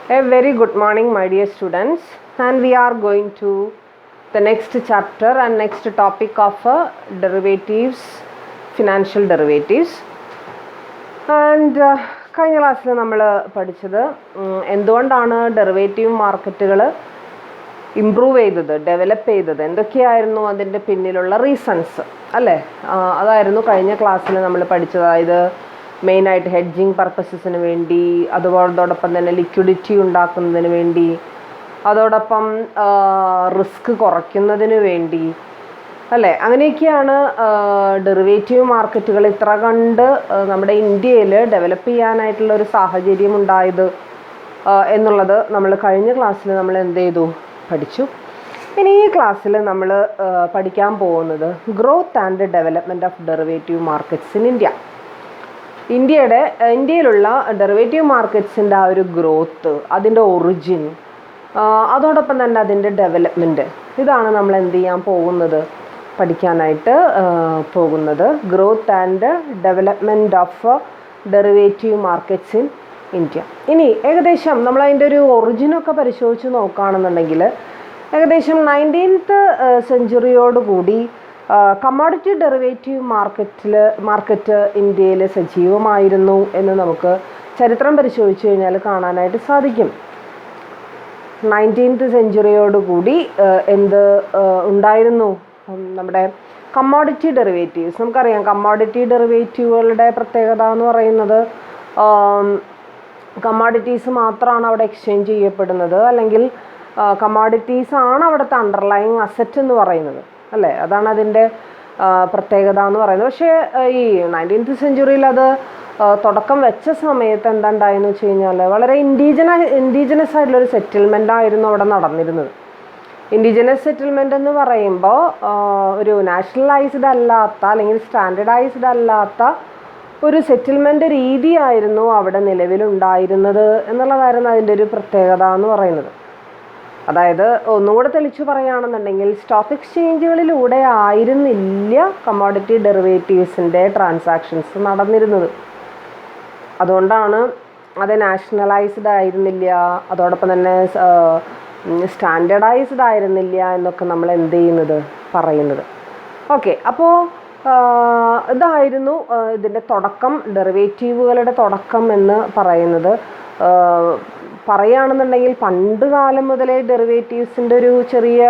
A very good morning, my dear students, and we are going to the next chapter and next topic of derivatives, financial derivatives. And കഴിഞ്ഞ ക്ലാസ്സിൽ നമ്മൾ പഠിച്ചത് എന്തുകൊണ്ടാണ് derivative മാർക്കറ്റുകൾ improve ചെയ്തത്, develop ചെയ്തത്, എന്തൊക്കെയായിരുന്നു അതിൻ്റെ പിന്നിലുള്ള റീസൺസ് അല്ലേ? അതായിരുന്നു കഴിഞ്ഞ ക്ലാസ്സിൽ നമ്മൾ പഠിച്ചത്. അതായത് മെയിനായിട്ട് ഹെഡ്ജിങ് പർപ്പസസിന് വേണ്ടി, അതോടൊപ്പം തന്നെ ലിക്വിഡിറ്റി ഉണ്ടാക്കുന്നതിന് വേണ്ടി, അതോടൊപ്പം റിസ്ക് കുറയ്ക്കുന്നതിന് വേണ്ടി അല്ലേ? അങ്ങനെയൊക്കെയാണ് ഡെറിവേറ്റീവ് മാർക്കറ്റുകൾ ഇത്ര കണ്ട് നമ്മുടെ ഇന്ത്യയിൽ ഡെവലപ്പ് ചെയ്യാനായിട്ടുള്ള ഒരു സാഹചര്യം ഉണ്ടായത് എന്നുള്ളത് നമ്മൾ കഴിഞ്ഞ ക്ലാസ്സിൽ നമ്മൾ എന്ത് ചെയ്തു, പഠിച്ചു. ഇനി ഈ ക്ലാസ്സിൽ നമ്മൾ പഠിക്കാൻ പോകുന്നത് growth and development of derivative markets in India. ഇന്ത്യയിലുള്ള ഡെറിവേറ്റീവ് മാർക്കറ്റ്സിൻ്റെ ആ ഒരു ഗ്രോത്ത്, അതിൻ്റെ ഒറിജിൻ, അതോടൊപ്പം തന്നെ അതിൻ്റെ ഡെവലപ്മെൻറ്റ്, ഇതാണ് നമ്മൾ എന്ത് ചെയ്യാൻ പോകുന്നത്, പഠിക്കാനായിട്ട് പോകുന്നത്. Growth and development of derivative markets in India. ഇനി ഏകദേശം നമ്മൾ അതിൻ്റെ ഒരു ഒറിജിനൊക്കെ പരിശോധിച്ച് നോക്കുകയാണെന്നുണ്ടെങ്കിൽ ഏകദേശം 19th സെഞ്ച്വറിയോടുകൂടി കമ്മോഡിറ്റി ഡെറിവേറ്റീവ് മാർക്കറ്റ് ഇന്ത്യയിൽ സജീവമായിരുന്നു എന്ന് നമുക്ക് ചരിത്രം പരിശോധിച്ച് കഴിഞ്ഞാൽ കാണാനായിട്ട് സാധിക്കും. 19th സെഞ്ച്വറിയോടുകൂടി എന്ത് ഉണ്ടായിരുന്നു, നമ്മുടെ കമ്മോഡിറ്റി ഡെറിവേറ്റീവ്സ്. നമുക്കറിയാം കമ്മോഡിറ്റി ഡെറിവേറ്റീവുകളുടെ പ്രത്യേകത എന്ന് പറയുന്നത് കമ്മോഡിറ്റീസ് മാത്രമാണ് അവിടെ എക്സ്ചേഞ്ച് ചെയ്യപ്പെടുന്നത്, അല്ലെങ്കിൽ കമ്മോഡിറ്റീസ് ആണ് അവിടുത്തെ അണ്ടർലൈങ് അസറ്റ് എന്ന് പറയുന്നത് അല്ലേ? അതാണ് അതിൻ്റെ പ്രത്യേകത എന്ന് പറയുന്നത്. പക്ഷേ ഈ 19th സെഞ്ച്വറിയിൽ അത് തുടക്കം വെച്ച സമയത്ത് എന്താ ഉണ്ടായെന്ന് വെച്ച് കഴിഞ്ഞാൽ വളരെ ഇൻഡിജിനസ് ആയിട്ടുള്ളൊരു സെറ്റിൽമെൻ്റ് ആയിരുന്നു അവിടെ നടന്നിരുന്നത്. ഇൻഡിജിനസ് സെറ്റിൽമെൻ്റ് എന്ന് പറയുമ്പോൾ ഒരു നാഷണലൈസ്ഡ് അല്ലാത്ത അല്ലെങ്കിൽ സ്റ്റാൻഡേർഡൈസ്ഡ് അല്ലാത്ത ഒരു സെറ്റിൽമെൻറ്റ് രീതിയായിരുന്നു അവിടെ നിലവിലുണ്ടായിരുന്നത് എന്നുള്ളതായിരുന്നു അതിൻ്റെ ഒരു പ്രത്യേകത എന്ന് പറയുന്നത്. അതായത് ഒന്നുകൂടെ തെളിച്ചു പറയുകയാണെന്നുണ്ടെങ്കിൽ സ്റ്റോക്ക് എക്സ്ചേഞ്ചുകളിലൂടെ ആയിരുന്നില്ല കമ്മോഡിറ്റി ഡെറിവേറ്റീവ്സിൻ്റെ ട്രാൻസാക്ഷൻസ് നടന്നിരുന്നത്. അതുകൊണ്ടാണ് അത് നാഷണലൈസ്ഡ് ആയിരുന്നില്ല, അതോടൊപ്പം തന്നെ സ്റ്റാൻഡേർഡൈസ്ഡ് ആയിരുന്നില്ല എന്നൊക്കെ നമ്മൾ എന്ത് ചെയ്യുന്നത്, പറയുന്നത്. ഓക്കെ, അപ്പോൾ ഇതായിരുന്നു ഇതിൻ്റെ തുടക്കം, ഡെറിവേറ്റീവുകളുടെ തുടക്കം എന്ന് പറയുന്നത്. പറയുകയാണെന്നുണ്ടെങ്കിൽ പണ്ട് കാലം മുതലേ ഡെറിവേറ്റീവ്സിൻ്റെ ഒരു ചെറിയ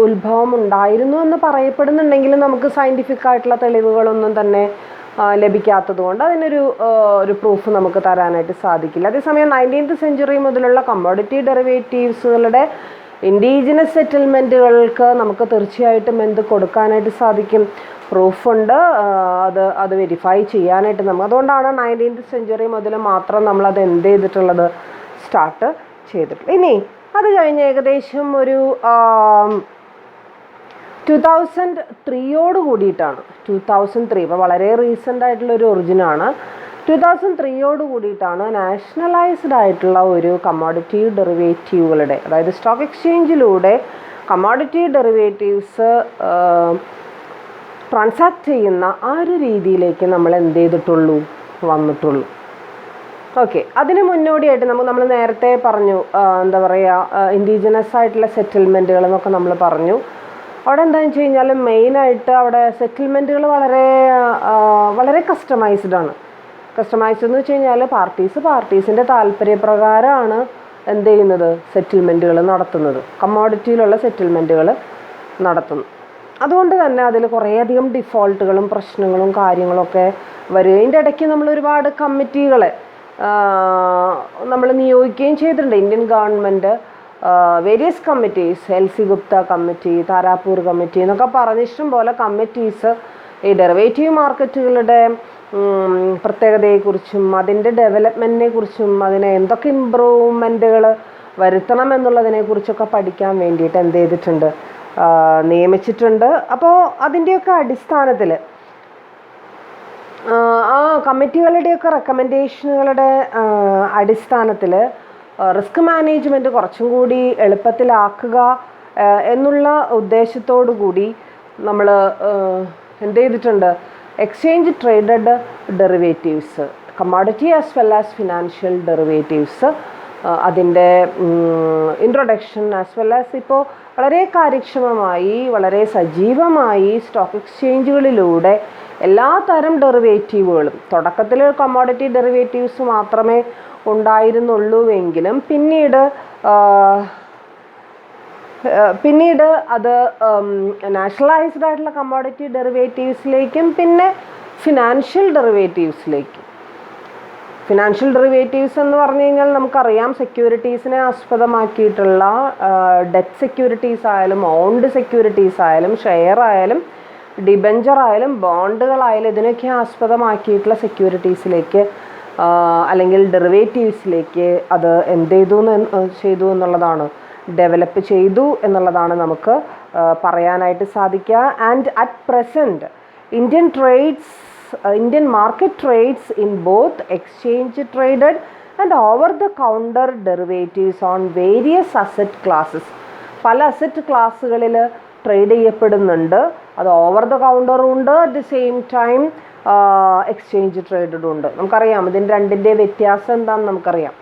ഉത്ഭവം ഉണ്ടായിരുന്നു എന്ന് പറയപ്പെടുന്നുണ്ടെങ്കിലും നമുക്ക് സയൻറ്റിഫിക് ആയിട്ടുള്ള തെളിവുകളൊന്നും തന്നെ ലഭിക്കാത്തത് കൊണ്ട് അതിനൊരു പ്രൂഫ് നമുക്ക് തരാനായിട്ട് സാധിക്കില്ല. അതേസമയം 19th സെഞ്ച്വറി മുതലുള്ള കമ്മോഡിറ്റി ഡെറിവേറ്റീവ്സുകളുടെ ഇൻഡിജിനസ് സെറ്റിൽമെൻറ്റുകൾക്ക് നമുക്ക് തീർച്ചയായിട്ടും എന്ത് കൊടുക്കാനായിട്ട് സാധിക്കും, പ്രൂഫുണ്ട്. അത് വെരിഫൈ ചെയ്യാനായിട്ട് അതുകൊണ്ടാണ് 19th സെഞ്ച്വറി മുതൽ മാത്രം നമ്മളത് എന്ത് ചെയ്തിട്ടുള്ളത്, സ്റ്റാർട്ട് ചെയ്തിട്ടുള്ളത്. ഇനി അത് കഴിഞ്ഞ് ഏകദേശം ഒരു 2003 കൂടിയിട്ടാണ്, 2003 ഇപ്പോൾ വളരെ റീസെൻ്റ് ആയിട്ടുള്ളൊരു ഒറിജിനാണ്. 2003 കൂടിയിട്ടാണ് നാഷണലൈസ്ഡ് ആയിട്ടുള്ള ഒരു കമ്മോഡിറ്റി ഡെറിവേറ്റീവുകളുടെ, അതായത് സ്റ്റോക്ക് എക്സ്ചേഞ്ചിലൂടെ കമ്മോഡിറ്റി ഡെറിവേറ്റീവ്സ് ട്രാൻസാക്ട് ചെയ്യുന്ന ആ ഒരു രീതിയിലേക്ക് നമ്മൾ എന്ത് ചെയ്തിട്ടുള്ളൂ, വന്നിട്ടുള്ളൂ. ഓക്കെ, അതിന് മുന്നോടിയായിട്ട് നമ്മൾ നേരത്തെ പറഞ്ഞു, എന്താ പറയുക, ഇൻഡിജിനസ് ആയിട്ടുള്ള സെറ്റിൽമെൻറ്റുകൾ എന്നൊക്കെ നമ്മൾ പറഞ്ഞു. അവിടെ എന്താണെന്ന് വെച്ച് കഴിഞ്ഞാൽ മെയിനായിട്ട് അവിടെ സെറ്റിൽമെൻറ്റുകൾ വളരെ കസ്റ്റമൈസ്ഡ് ആണ്. കസ്റ്റമൈസ്ഡ് എന്ന് വെച്ച് കഴിഞ്ഞാൽ പാർട്ടീസിൻ്റെ താല്പര്യപ്രകാരമാണ് എന്ത് ചെയ്യുന്നത്, സെറ്റിൽമെൻറ്റുകൾ നടത്തുന്നത്, കമ്മോഡിറ്റിയിലുള്ള സെറ്റിൽമെൻറ്റുകൾ നടത്തുന്നു. അതുകൊണ്ട് തന്നെ അതിൽ കുറേയധികം ഡിഫോൾട്ടുകളും പ്രശ്നങ്ങളും കാര്യങ്ങളൊക്കെ വരും. ഇതിൻ്റെ ഇടയ്ക്ക് നമ്മൾ ഒരുപാട് കമ്മിറ്റികളെ നമ്മൾ നിയോഗിക്കുകയും ചെയ്തിട്ടുണ്ട്. Indian government various committees, LC Gupta committee, Tarapur committee എന്നൊക്കെ പറഞ്ഞ് ഇഷ്ടംപോലെ കമ്മിറ്റീസ് ഈ ഡെറിവേറ്റീവ് മാർക്കറ്റുകളുടെ പ്രത്യേകതയെക്കുറിച്ചും അതിൻ്റെ ഡെവലപ്മെൻറ്റിനെ കുറിച്ചും അതിനെ എന്തൊക്കെ ഇമ്പ്രൂവ്മെൻറ്റുകൾ വരുത്തണം എന്നുള്ളതിനെക്കുറിച്ചൊക്കെ പഠിക്കാൻ വേണ്ടിയിട്ട് എന്ത് ചെയ്തിട്ടുണ്ട്, നിയമിച്ചിട്ടുണ്ട്. അപ്പോൾ അതിൻ്റെയൊക്കെ അടിസ്ഥാനത്തിൽ ആ കമ്മിറ്റികളുടെയൊക്കെ റെക്കമെൻഡേഷനുകളുടെ അടിസ്ഥാനത്തിൽ റിസ്ക് മാനേജ്മെൻറ്റ് കുറച്ചും കൂടി എളുപ്പത്തിലാക്കുക എന്നുള്ള ഉദ്ദേശത്തോടു കൂടി നമ്മൾ എന്ത് ചെയ്തിട്ടുണ്ട്, exchange traded derivatives, commodity as well as financial derivatives അതിൻ്റെ ഇൻട്രൊഡക്ഷൻ ആസ് വെൽ ആസ് ഇപ്പോൾ വളരെ കാര്യക്ഷമമായി വളരെ സജീവമായി സ്റ്റോക്ക് എക്സ്ചേഞ്ചുകളിലൂടെ എല്ലാ തരം ഡെറിവേറ്റീവുകളും തുടക്കത്തിൽ കമ്മോഡിറ്റി ഡെറിവേറ്റീവ്സ് മാത്രമേ ഉണ്ടായിരുന്നുള്ളൂവെങ്കിലും പിന്നീട് അത് നാഷണലൈസ്ഡ് ആയിട്ടുള്ള കമ്മോഡിറ്റി ഡെറിവേറ്റീവ്സിലേക്കും പിന്നെ ഫിനാൻഷ്യൽ ഡെറിവേറ്റീവ്സിലേക്കും. ഫിനാൻഷ്യൽ ഡെറിവേറ്റീവ്സ് എന്ന് പറഞ്ഞു കഴിഞ്ഞാൽ നമുക്കറിയാം, സെക്യൂരിറ്റീസിനെ ആസ്പദമാക്കിയിട്ടുള്ള ഡെറ്റ് സെക്യൂരിറ്റീസ് ആയാലും ഓൺഡ് സെക്യൂരിറ്റീസ് ആയാലും ഷെയർ ആയാലും ഡിബഞ്ചർ ആയാലും ബോണ്ടുകളായാലും ഇതിനൊക്കെ ആസ്പദമാക്കിയിട്ടുള്ള സെക്യൂരിറ്റീസിലേക്ക് അല്ലെങ്കിൽ ഡെറിവേറ്റീവ്സിലേക്ക് അത് എന്ത് ചെയ്തു എന്നുള്ളതാണ്, ഡെവലപ്പ് ചെയ്തു എന്നുള്ളതാണ് നമുക്ക് പറയാനായിട്ട് സാധിക്കുക. And at present Indian market trades in both exchange traded and over the counter derivatives on various asset classes. പല അസറ്റ് ക്ലാസ്സുകളിൽ ട്രേഡ് ചെയ്യപ്പെടുന്നുണ്ട്. അത് ഓവർ ദ കൗണ്ടറും ഉണ്ട്, at the same time exchange ട്രേഡഡും ഉണ്ട്. നമുക്കറിയാം ഇതിൻ്റെ രണ്ടിൻ്റെ വ്യത്യാസം എന്താണെന്ന് നമുക്കറിയാം.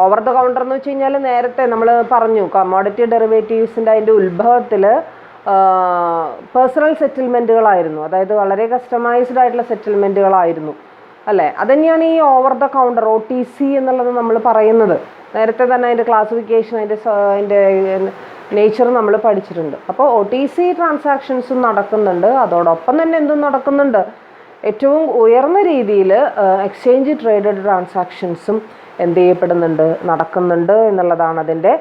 ഓവർ ദ കൗണ്ടർ എന്ന് വെച്ച് കഴിഞ്ഞാൽ നേരത്തെ നമ്മൾ പറഞ്ഞു കമ്മോഡിറ്റി ഡെറിവേറ്റീവ്സിൻ്റെ അതിൻ്റെ ഉത്ഭവത്തിൽ പേഴ്സണൽ സെറ്റിൽമെൻറ്റുകളായിരുന്നു, അതായത് വളരെ കസ്റ്റമൈസ്ഡ് ആയിട്ടുള്ള സെറ്റിൽമെൻറ്റുകളായിരുന്നു അല്ലേ. അതുതന്നെയാണ് ഈ ഓവർ ദ കൗണ്ടർ OTC എന്നുള്ളത് നമ്മൾ പറയുന്നത്. നേരത്തെ തന്നെ അതിൻ്റെ ക്ലാസിഫിക്കേഷൻ അതിൻ്റെ നേച്ചർ നമ്മൾ പഠിച്ചിട്ടുണ്ട്. അപ്പോൾ OTC ട്രാൻസാക്ഷൻസും നടക്കുന്നുണ്ട്, അതോടൊപ്പം തന്നെ എന്തും നടക്കുന്നുണ്ട്, ഏറ്റവും ഉയർന്ന രീതിയിൽ എക്സ്ചേഞ്ച് ട്രേഡഡ് ട്രാൻസാക്ഷൻസും എന്ത് ചെയ്യപ്പെടുന്നുണ്ട്, നടക്കുന്നുണ്ട് എന്നുള്ളതാണ് അതിൻ്റെ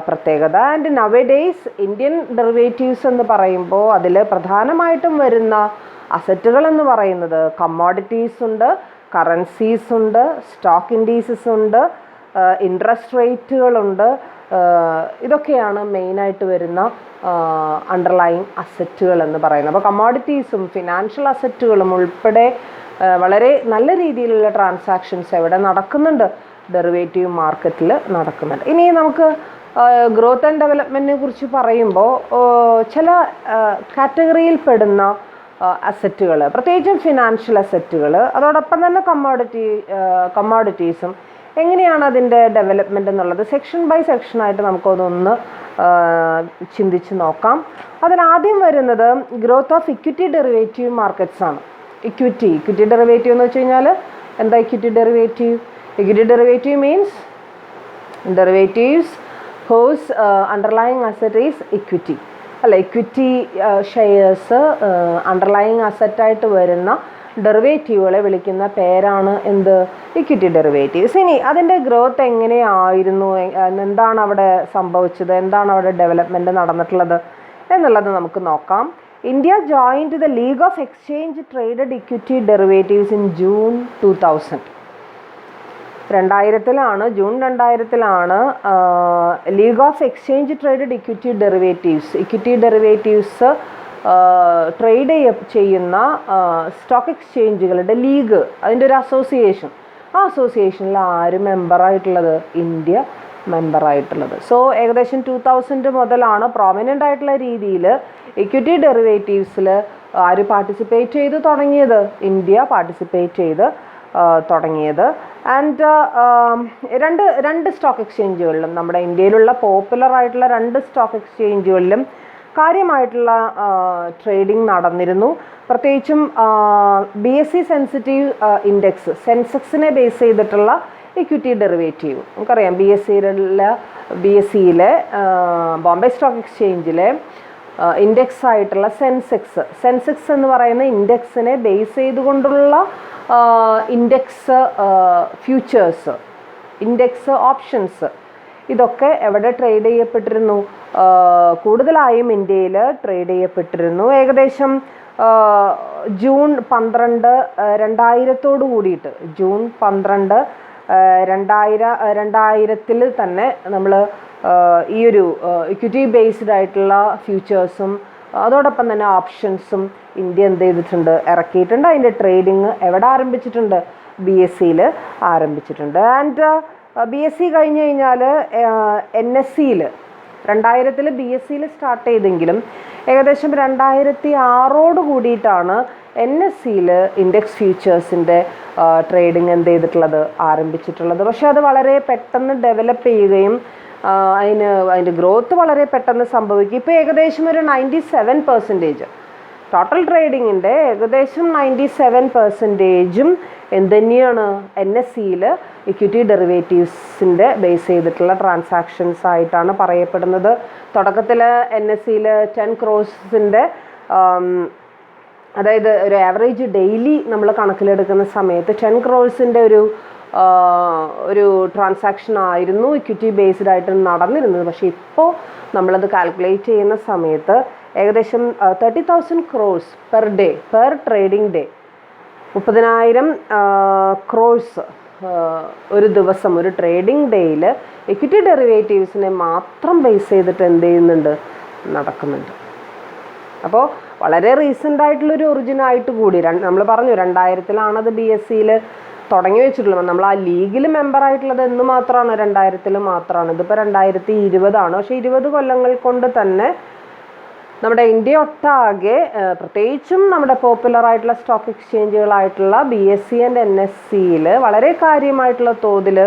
പ്രത്യേകത. ആൻഡ് നവഡേയ്സ് ഇന്ത്യൻ ഡെറിവേറ്റീവ്സ് എന്ന് പറയുമ്പോൾ അതിൽ പ്രധാനമായിട്ടും വരുന്ന അസറ്റുകൾ എന്ന് പറയുന്നത് കമ്മോഡിറ്റീസ് ഉണ്ട്, കറൻസീസ് ഉണ്ട്, സ്റ്റോക്ക് ഇൻഡീസസ് ഉണ്ട്, ഇൻട്രസ്റ്റ് റേറ്റുകളുണ്ട്. ഇതൊക്കെയാണ് മെയിനായിട്ട് വരുന്ന അണ്ടർലൈങ് അസറ്റുകൾ എന്ന് പറയുന്നത്. അപ്പോൾ കമ്മോഡിറ്റീസും ഫിനാൻഷ്യൽ അസറ്റുകളും ഉൾപ്പെടെ വളരെ നല്ല രീതിയിലുള്ള ട്രാൻസാക്ഷൻസ് എവിടെ നടക്കുന്നുണ്ട്, ഡെറിവേറ്റീവ് മാർക്കറ്റിൽ നടക്കുന്നുണ്ട്. ഇനി നമുക്ക് ഗ്രോത്ത് ആൻഡ് ഡെവലപ്മെൻറ്റിനെ കുറിച്ച് പറയുമ്പോൾ ചില കാറ്റഗറിയിൽ പെടുന്ന അസറ്റുകൾ, പ്രത്യേകിച്ചും ഫിനാൻഷ്യൽ അസറ്റുകൾ, അതോടൊപ്പം തന്നെ കമ്മോഡിറ്റീസും എങ്ങനെയാണ് അതിൻ്റെ ഡെവലപ്മെൻ്റ് എന്നുള്ളത് സെക്ഷൻ ബൈ സെക്ഷനായിട്ട് നമുക്കതൊന്ന് ചിന്തിച്ച് നോക്കാം. അതിലാദ്യം വരുന്നത് growth of equity derivative markets ആണ്. ഇക്വിറ്റി ഡെറിവേറ്റീവ് എന്ന് വെച്ച് കഴിഞ്ഞാൽ എന്താ equity derivative? Equity derivative means derivatives whose underlying asset is equity അല്ല. ഇക്വിറ്റി ഷെയർസ് അണ്ടർലൈങ് അസറ്റായിട്ട് വരുന്ന ഡെറിവേറ്റീവുകളെ വിളിക്കുന്ന പേരാണ് എന്ത്? Equity derivatives. ഇനി അതിൻ്റെ ഗ്രോത്ത് എങ്ങനെയായിരുന്നു, എന്താണ് അവിടെ സംഭവിച്ചത്, എന്താണ് അവിടെ ഡെവലപ്മെൻറ്റ് നടന്നിട്ടുള്ളത് എന്നുള്ളത് നമുക്ക് നോക്കാം. India joined the league of exchange traded equity derivatives in June 2000. June 2000 league of exchange traded equity derivatives trade ചെയ്യുന്ന സ്റ്റോക്ക് എക്സ്ചേഞ്ചുകളുടെ ലീഗ്, അതിൻ്റെ ഒരു അസോസിയേഷൻ. ആ അസോസിയേഷനിൽ ആര് മെമ്പറായിട്ടുള്ളത്? ഇന്ത്യ മെമ്പറായിട്ടുള്ളത്. സോ ഏകദേശം 2000 മുതലാണ് പ്രോമിനൻ്റ് ആയിട്ടുള്ള രീതിയിൽ ഇക്വിറ്റി ഡെറിവേറ്റീവ്സിൽ ആര് പാർട്ടിസിപ്പേറ്റ് ചെയ്ത് തുടങ്ങിയത്? ഇന്ത്യ പാർട്ടിസിപ്പേറ്റ് ചെയ്ത് തുടങ്ങിയത്. ആൻഡ് രണ്ട് സ്റ്റോക്ക് എക്സ്ചേഞ്ചുകളിലും, നമ്മുടെ ഇന്ത്യയിലുള്ള പോപ്പുലർ ആയിട്ടുള്ള 2 സ്റ്റോക്ക് എക്സ്ചേഞ്ചുകളിലും കാര്യമായിട്ടുള്ള ട്രേഡിംഗ് നടന്നിരുന്നു. പ്രത്യേകിച്ചും BSE സെൻസിറ്റീവ് ഇൻഡെക്സ്, സെൻസെക്സിനെ ബേസ് ചെയ്തിട്ടുള്ള ഇക്വിറ്റി ഡെറിവേറ്റീവ് നമുക്കറിയാം. BSEയിലെ ബോംബെ സ്റ്റോക്ക് എക്സ്ചേഞ്ചിലെ ഇൻഡെക്സ് ആയിട്ടുള്ള സെൻസെക്സ് എന്ന് പറയുന്ന ഇൻഡെക്സിനെ ബേസ് ചെയ്തുകൊണ്ടുള്ള ഇൻഡെക്സ് ഫ്യൂച്ചേഴ്സ്, ഇൻഡെക്സ് ഓപ്ഷൻസ്, ഇതൊക്കെ എവിടെ ട്രേഡ് ചെയ്യപ്പെട്ടിരുന്നു? കൂടുതലായും ഇന്ത്യയിൽ ട്രേഡ് ചെയ്യപ്പെട്ടിരുന്നു. ഏകദേശം ജൂൺ 12, 2000 കൂടിയിട്ട്, ജൂൺ 12, 2000 തന്നെ നമ്മൾ ഈ ഒരു ഇക്വിറ്റി ബേസ്ഡ് ആയിട്ടുള്ള ഫ്യൂച്ചേഴ്സും അതോടൊപ്പം തന്നെ ഓപ്ഷൻസും ഇന്ത്യ എന്ത് ചെയ്തിട്ടുണ്ട്? ഇറക്കിയിട്ടുണ്ട്. അതിൻ്റെ ട്രേഡിങ് എവിടെ ആരംഭിച്ചിട്ടുണ്ട്? BSEയിൽ ആരംഭിച്ചിട്ടുണ്ട്. ആൻഡ് BSE കഴിഞ്ഞ് കഴിഞ്ഞാൽ NSEയിൽ 2000 BSEയിൽ സ്റ്റാർട്ട് ചെയ്തെങ്കിലും ഏകദേശം 2006 കൂടിയിട്ടാണ് NSEയിൽ ഇൻഡെക്സ് ഫ്യൂച്ചേഴ്സിൻ്റെ ട്രേഡിംഗ് എന്ത് ചെയ്തിട്ടുള്ളത്, ആരംഭിച്ചിട്ടുള്ളത്. പക്ഷേ അത് വളരെ പെട്ടെന്ന് ഡെവലപ്പ് ചെയ്യുകയും അതിൻ്റെ ഗ്രോത്ത് വളരെ പെട്ടെന്ന് സംഭവിക്കും. ഇപ്പോൾ ഏകദേശം ഒരു 97% ടോട്ടൽ ട്രേഡിങ്ങിൻ്റെ ഏകദേശം 97%ഉം എന്തുതന്നെയാണ് NSEയിൽ ഇക്വിറ്റി ഡെറിവേറ്റീവ്സിൻ്റെ ബേസ് ചെയ്തിട്ടുള്ള ട്രാൻസാക്ഷൻസ് ആയിട്ടാണ് പറയപ്പെടുന്നത്. തുടക്കത്തിൽ NSEയിൽ 10 crores അതായത് ഒരു ആവറേജ് ഡെയിലി നമ്മൾ കണക്കിലെടുക്കുന്ന സമയത്ത് 10 crores ഒരു ട്രാൻസാക്ഷൻ ആയിരുന്നു ഇക്വിറ്റി ബേസ്ഡ് ആയിട്ട് നടന്നിരുന്നത്. പക്ഷേ ഇപ്പോൾ നമ്മളത് കാൽക്കുലേറ്റ് ചെയ്യുന്ന സമയത്ത് ഏകദേശം 30,000 crores per day, per trading day, 30,000 crores ഒരു ദിവസം, ഒരു ട്രേഡിംഗ് ഡേയിൽ ഇക്വിറ്റി ഡെറിവേറ്റീവ്സിനെ മാത്രം ബേസ് ചെയ്തിട്ട് എന്ത് ചെയ്യുന്നുണ്ട്, നടക്കുന്നുണ്ട്. അപ്പോൾ വളരെ റീസെൻ്റ് ആയിട്ടുള്ളൊരു ഒറിജിനായിട്ട് കൂടി നമ്മൾ പറഞ്ഞു 2000-ലാണത് BSEയിൽ തുടങ്ങി വെച്ചിട്ടുള്ളത്. നമ്മൾ ആ ലീഗിൽ മെമ്പറായിട്ടുള്ളത് എന്ന് മാത്രമാണ് 2000-ൽ മാത്രമാണ്. ഇതിപ്പോൾ 2020 പക്ഷേ 20 കൊല്ലങ്ങൾ കൊണ്ട് തന്നെ നമ്മുടെ ഇന്ത്യ ഒട്ടാകെ പ്രത്യേകിച്ചും നമ്മുടെ പോപ്പുലർ ആയിട്ടുള്ള സ്റ്റോക്ക് എക്സ്ചേഞ്ചുകളായിട്ടുള്ള BSE ആൻഡ് NSEയിൽ വളരെ കാര്യമായിട്ടുള്ള തോതിൽ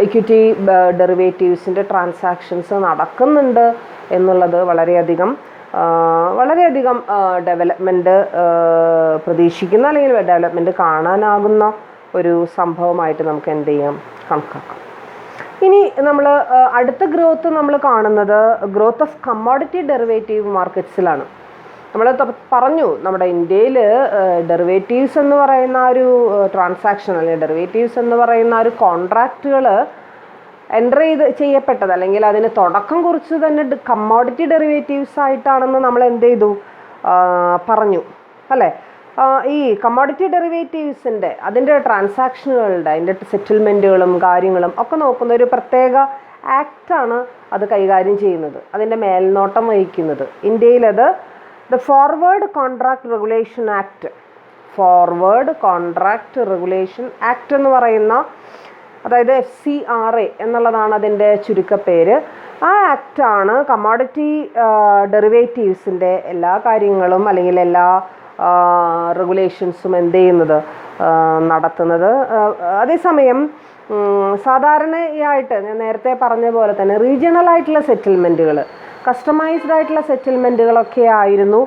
ഇക്വിറ്റി ഡെറിവേറ്റീവ്സിൻ്റെ ട്രാൻസാക്ഷൻസ് നടക്കുന്നുണ്ട് എന്നുള്ളത് വളരെയധികം ഡെവലപ്മെൻറ്റ് പ്രതീക്ഷിക്കുന്ന അല്ലെങ്കിൽ ഡെവലപ്മെൻറ്റ് കാണാനാകുന്ന ഒരു സംഭവമായിട്ട് നമുക്ക് എന്ത് ചെയ്യാം, കണക്കാക്കാം. ഇനി നമ്മൾ അടുത്ത ഗ്രോത്ത് നമ്മൾ കാണുന്നത് ഗ്രോത്ത് ഓഫ് കമ്മോഡിറ്റി ഡെറിവേറ്റീവ് മാർക്കറ്റ്സിലാണ്. നമ്മൾ പറഞ്ഞു നമ്മുടെ ഇന്ത്യയിൽ ഡെറിവേറ്റീവ്സ് എന്ന് പറയുന്ന ഒരു ട്രാൻസാക്ഷൻ അല്ലെങ്കിൽ ഡെറിവേറ്റീവ്സ് എന്ന് പറയുന്ന ഒരു കോൺട്രാക്റ്റുകൾ എൻ്റർ ചെയ്യപ്പെട്ടത് അല്ലെങ്കിൽ അതിന് തുടക്കം കുറിച്ച് തന്നെ കമ്മോഡിറ്റി ഡെറിവേറ്റീവ്സ് ആയിട്ടാണെന്ന് നമ്മൾ എന്ത് ചെയ്തു, പറഞ്ഞു അല്ലേ. ഈ കമ്മോഡിറ്റി ഡെറിവേറ്റീവ്സിൻ്റെ അതിൻ്റെ ട്രാൻസാക്ഷനുകളുടെ അതിൻ്റെ സെറ്റിൽമെൻറ്റുകളും കാര്യങ്ങളും ഒക്കെ നോക്കുന്ന ഒരു പ്രത്യേക ആക്റ്റാണ് അത് കൈകാര്യം ചെയ്യുന്നത്, അതിൻ്റെ മേൽനോട്ടം വഹിക്കുന്നത്. ഇന്ത്യയിലത് the forward contract regulation act, forward contract regulation act എന്ന് പറയുന്ന, അതായത് FCRA എന്നുള്ളതാണ് അതിൻ്റെ ചുരുക്കപ്പേര്. ആ ആക്റ്റാണ് കമ്മോഡിറ്റി ഡെറിവേറ്റീവ്സിൻ്റെ എല്ലാ കാര്യങ്ങളും അല്ലെങ്കിൽ എല്ലാ റെഗുലേഷൻസും എന്ത് ചെയ്യുന്നത്, നടത്തുന്നത്. അതേസമയം സാധാരണയായിട്ട് ഞാൻ നേരത്തെ പറഞ്ഞ പോലെ തന്നെ റീജിയണൽ ആയിട്ടുള്ള സെറ്റിൽമെൻറ്റുകൾ, കസ്റ്റമൈസ്ഡ് ആയിട്ടുള്ള സെറ്റിൽമെൻറ്റുകളൊക്കെ ആയിരുന്നു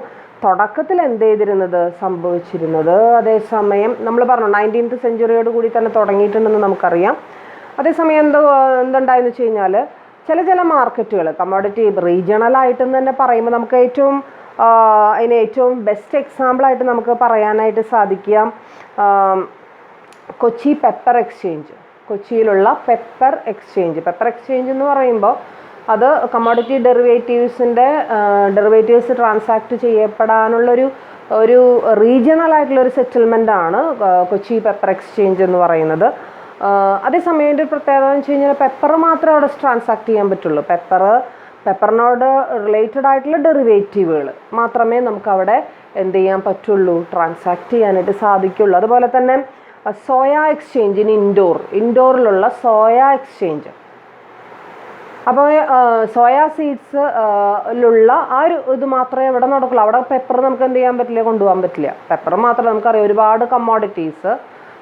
തുടക്കത്തിൽ എന്ത് ചെയ്തിരുന്നത്, സംഭവിച്ചിരുന്നത്. അതേസമയം നമ്മൾ പറഞ്ഞു 19th century കൂടി തന്നെ തുടങ്ങിയിട്ടുണ്ടെന്ന് നമുക്കറിയാം. അതേസമയം എന്തുണ്ടായെന്ന് വെച്ച് കഴിഞ്ഞാൽ ചില മാർക്കറ്റുകൾ കമ്മോഡിറ്റി റീജിയണലായിട്ടെന്ന് തന്നെ പറയുമ്പോൾ നമുക്ക് അതിന് ഏറ്റവും ബെസ്റ്റ് എക്സാമ്പിളായിട്ട് നമുക്ക് പറയാനായിട്ട് സാധിക്കുക കൊച്ചി പെപ്പർ എക്സ്ചേഞ്ച്, കൊച്ചിയിലുള്ള പെപ്പർ എക്സ്ചേഞ്ച് എന്ന് പറയുമ്പോൾ അത് കമ്മോഡിറ്റി ഡെറിവേറ്റീവ്സ് ട്രാൻസാക്ട് ചെയ്യപ്പെടാനുള്ളൊരു റീജിയണൽ ആയിട്ടുള്ളൊരു സെറ്റിൽമെൻ്റാണ് കൊച്ചി പെപ്പർ എക്സ്ചേഞ്ച് എന്ന് പറയുന്നത്. അതേസമയം ഒരു പ്രത്യേകത എന്ന് വെച്ച് കഴിഞ്ഞാൽ പെപ്പർ മാത്രമേ അവിടെ ട്രാൻസാക്ട് ചെയ്യാൻ പറ്റുള്ളൂ. പെപ്പറിനോട് റിലേറ്റഡ് ആയിട്ടുള്ള ഡെറിവേറ്റീവുകൾ മാത്രമേ നമുക്കവിടെ എന്ത് ചെയ്യാൻ പറ്റുള്ളൂ, ട്രാൻസാക്ട് ചെയ്യാനായിട്ട് സാധിക്കുള്ളൂ. അതുപോലെ തന്നെ സോയ എക്സ്ചേഞ്ചിന് ഇൻഡോറിലുള്ള സോയ എക്സ്ചേഞ്ച്, അപ്പോൾ സോയ സീഡ്സിലുള്ള ആ ഒരു ഇത് മാത്രമേ ഇവിടെ നടക്കുള്ളൂ. അവിടെ പെപ്പർ നമുക്ക് എന്ത് ചെയ്യാൻ പറ്റില്ല, കൊണ്ടുപോകാൻ പറ്റില്ല. പെപ്പർ മാത്രമേ നമുക്കറിയാം ഒരുപാട് commodities,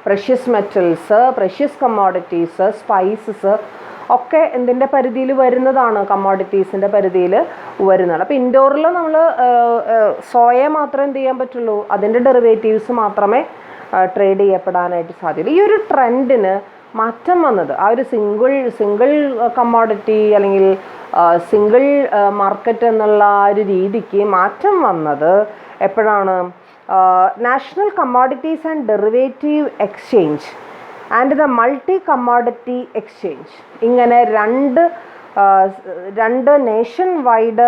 precious metals, precious commodities, spices ഒക്കെ എന്തിൻ്റെ പരിധിയിൽ വരുന്നതാണ്, കമ്മോഡിറ്റീസിൻ്റെ പരിധിയിൽ വരുന്നതാണ്. അപ്പോൾ ഇൻഡോറിൽ നമ്മൾ സോയ മാത്രമേ എന്ത് ചെയ്യാൻ പറ്റുള്ളൂ, അതിൻ്റെ ഡെറിവേറ്റീവ്സ് മാത്രമേ ട്രേഡ് ചെയ്യപ്പെടാനായിട്ട് സാധ്യത. ഈ ഒരു ട്രെൻഡിന് മാറ്റം വന്നത് ആ ഒരു സിംഗിൾ കമ്മോഡിറ്റി അല്ലെങ്കിൽ സിംഗിൾ മാർക്കറ്റ് എന്നുള്ള ആ ഒരു രീതിക്ക് മാറ്റം വന്നത് എപ്പോഴാണ്, national commodities and derivative exchange and the multi commodity exchange, ഇങ്ങനെ രണ്ട് നേഷൻ വൈഡ്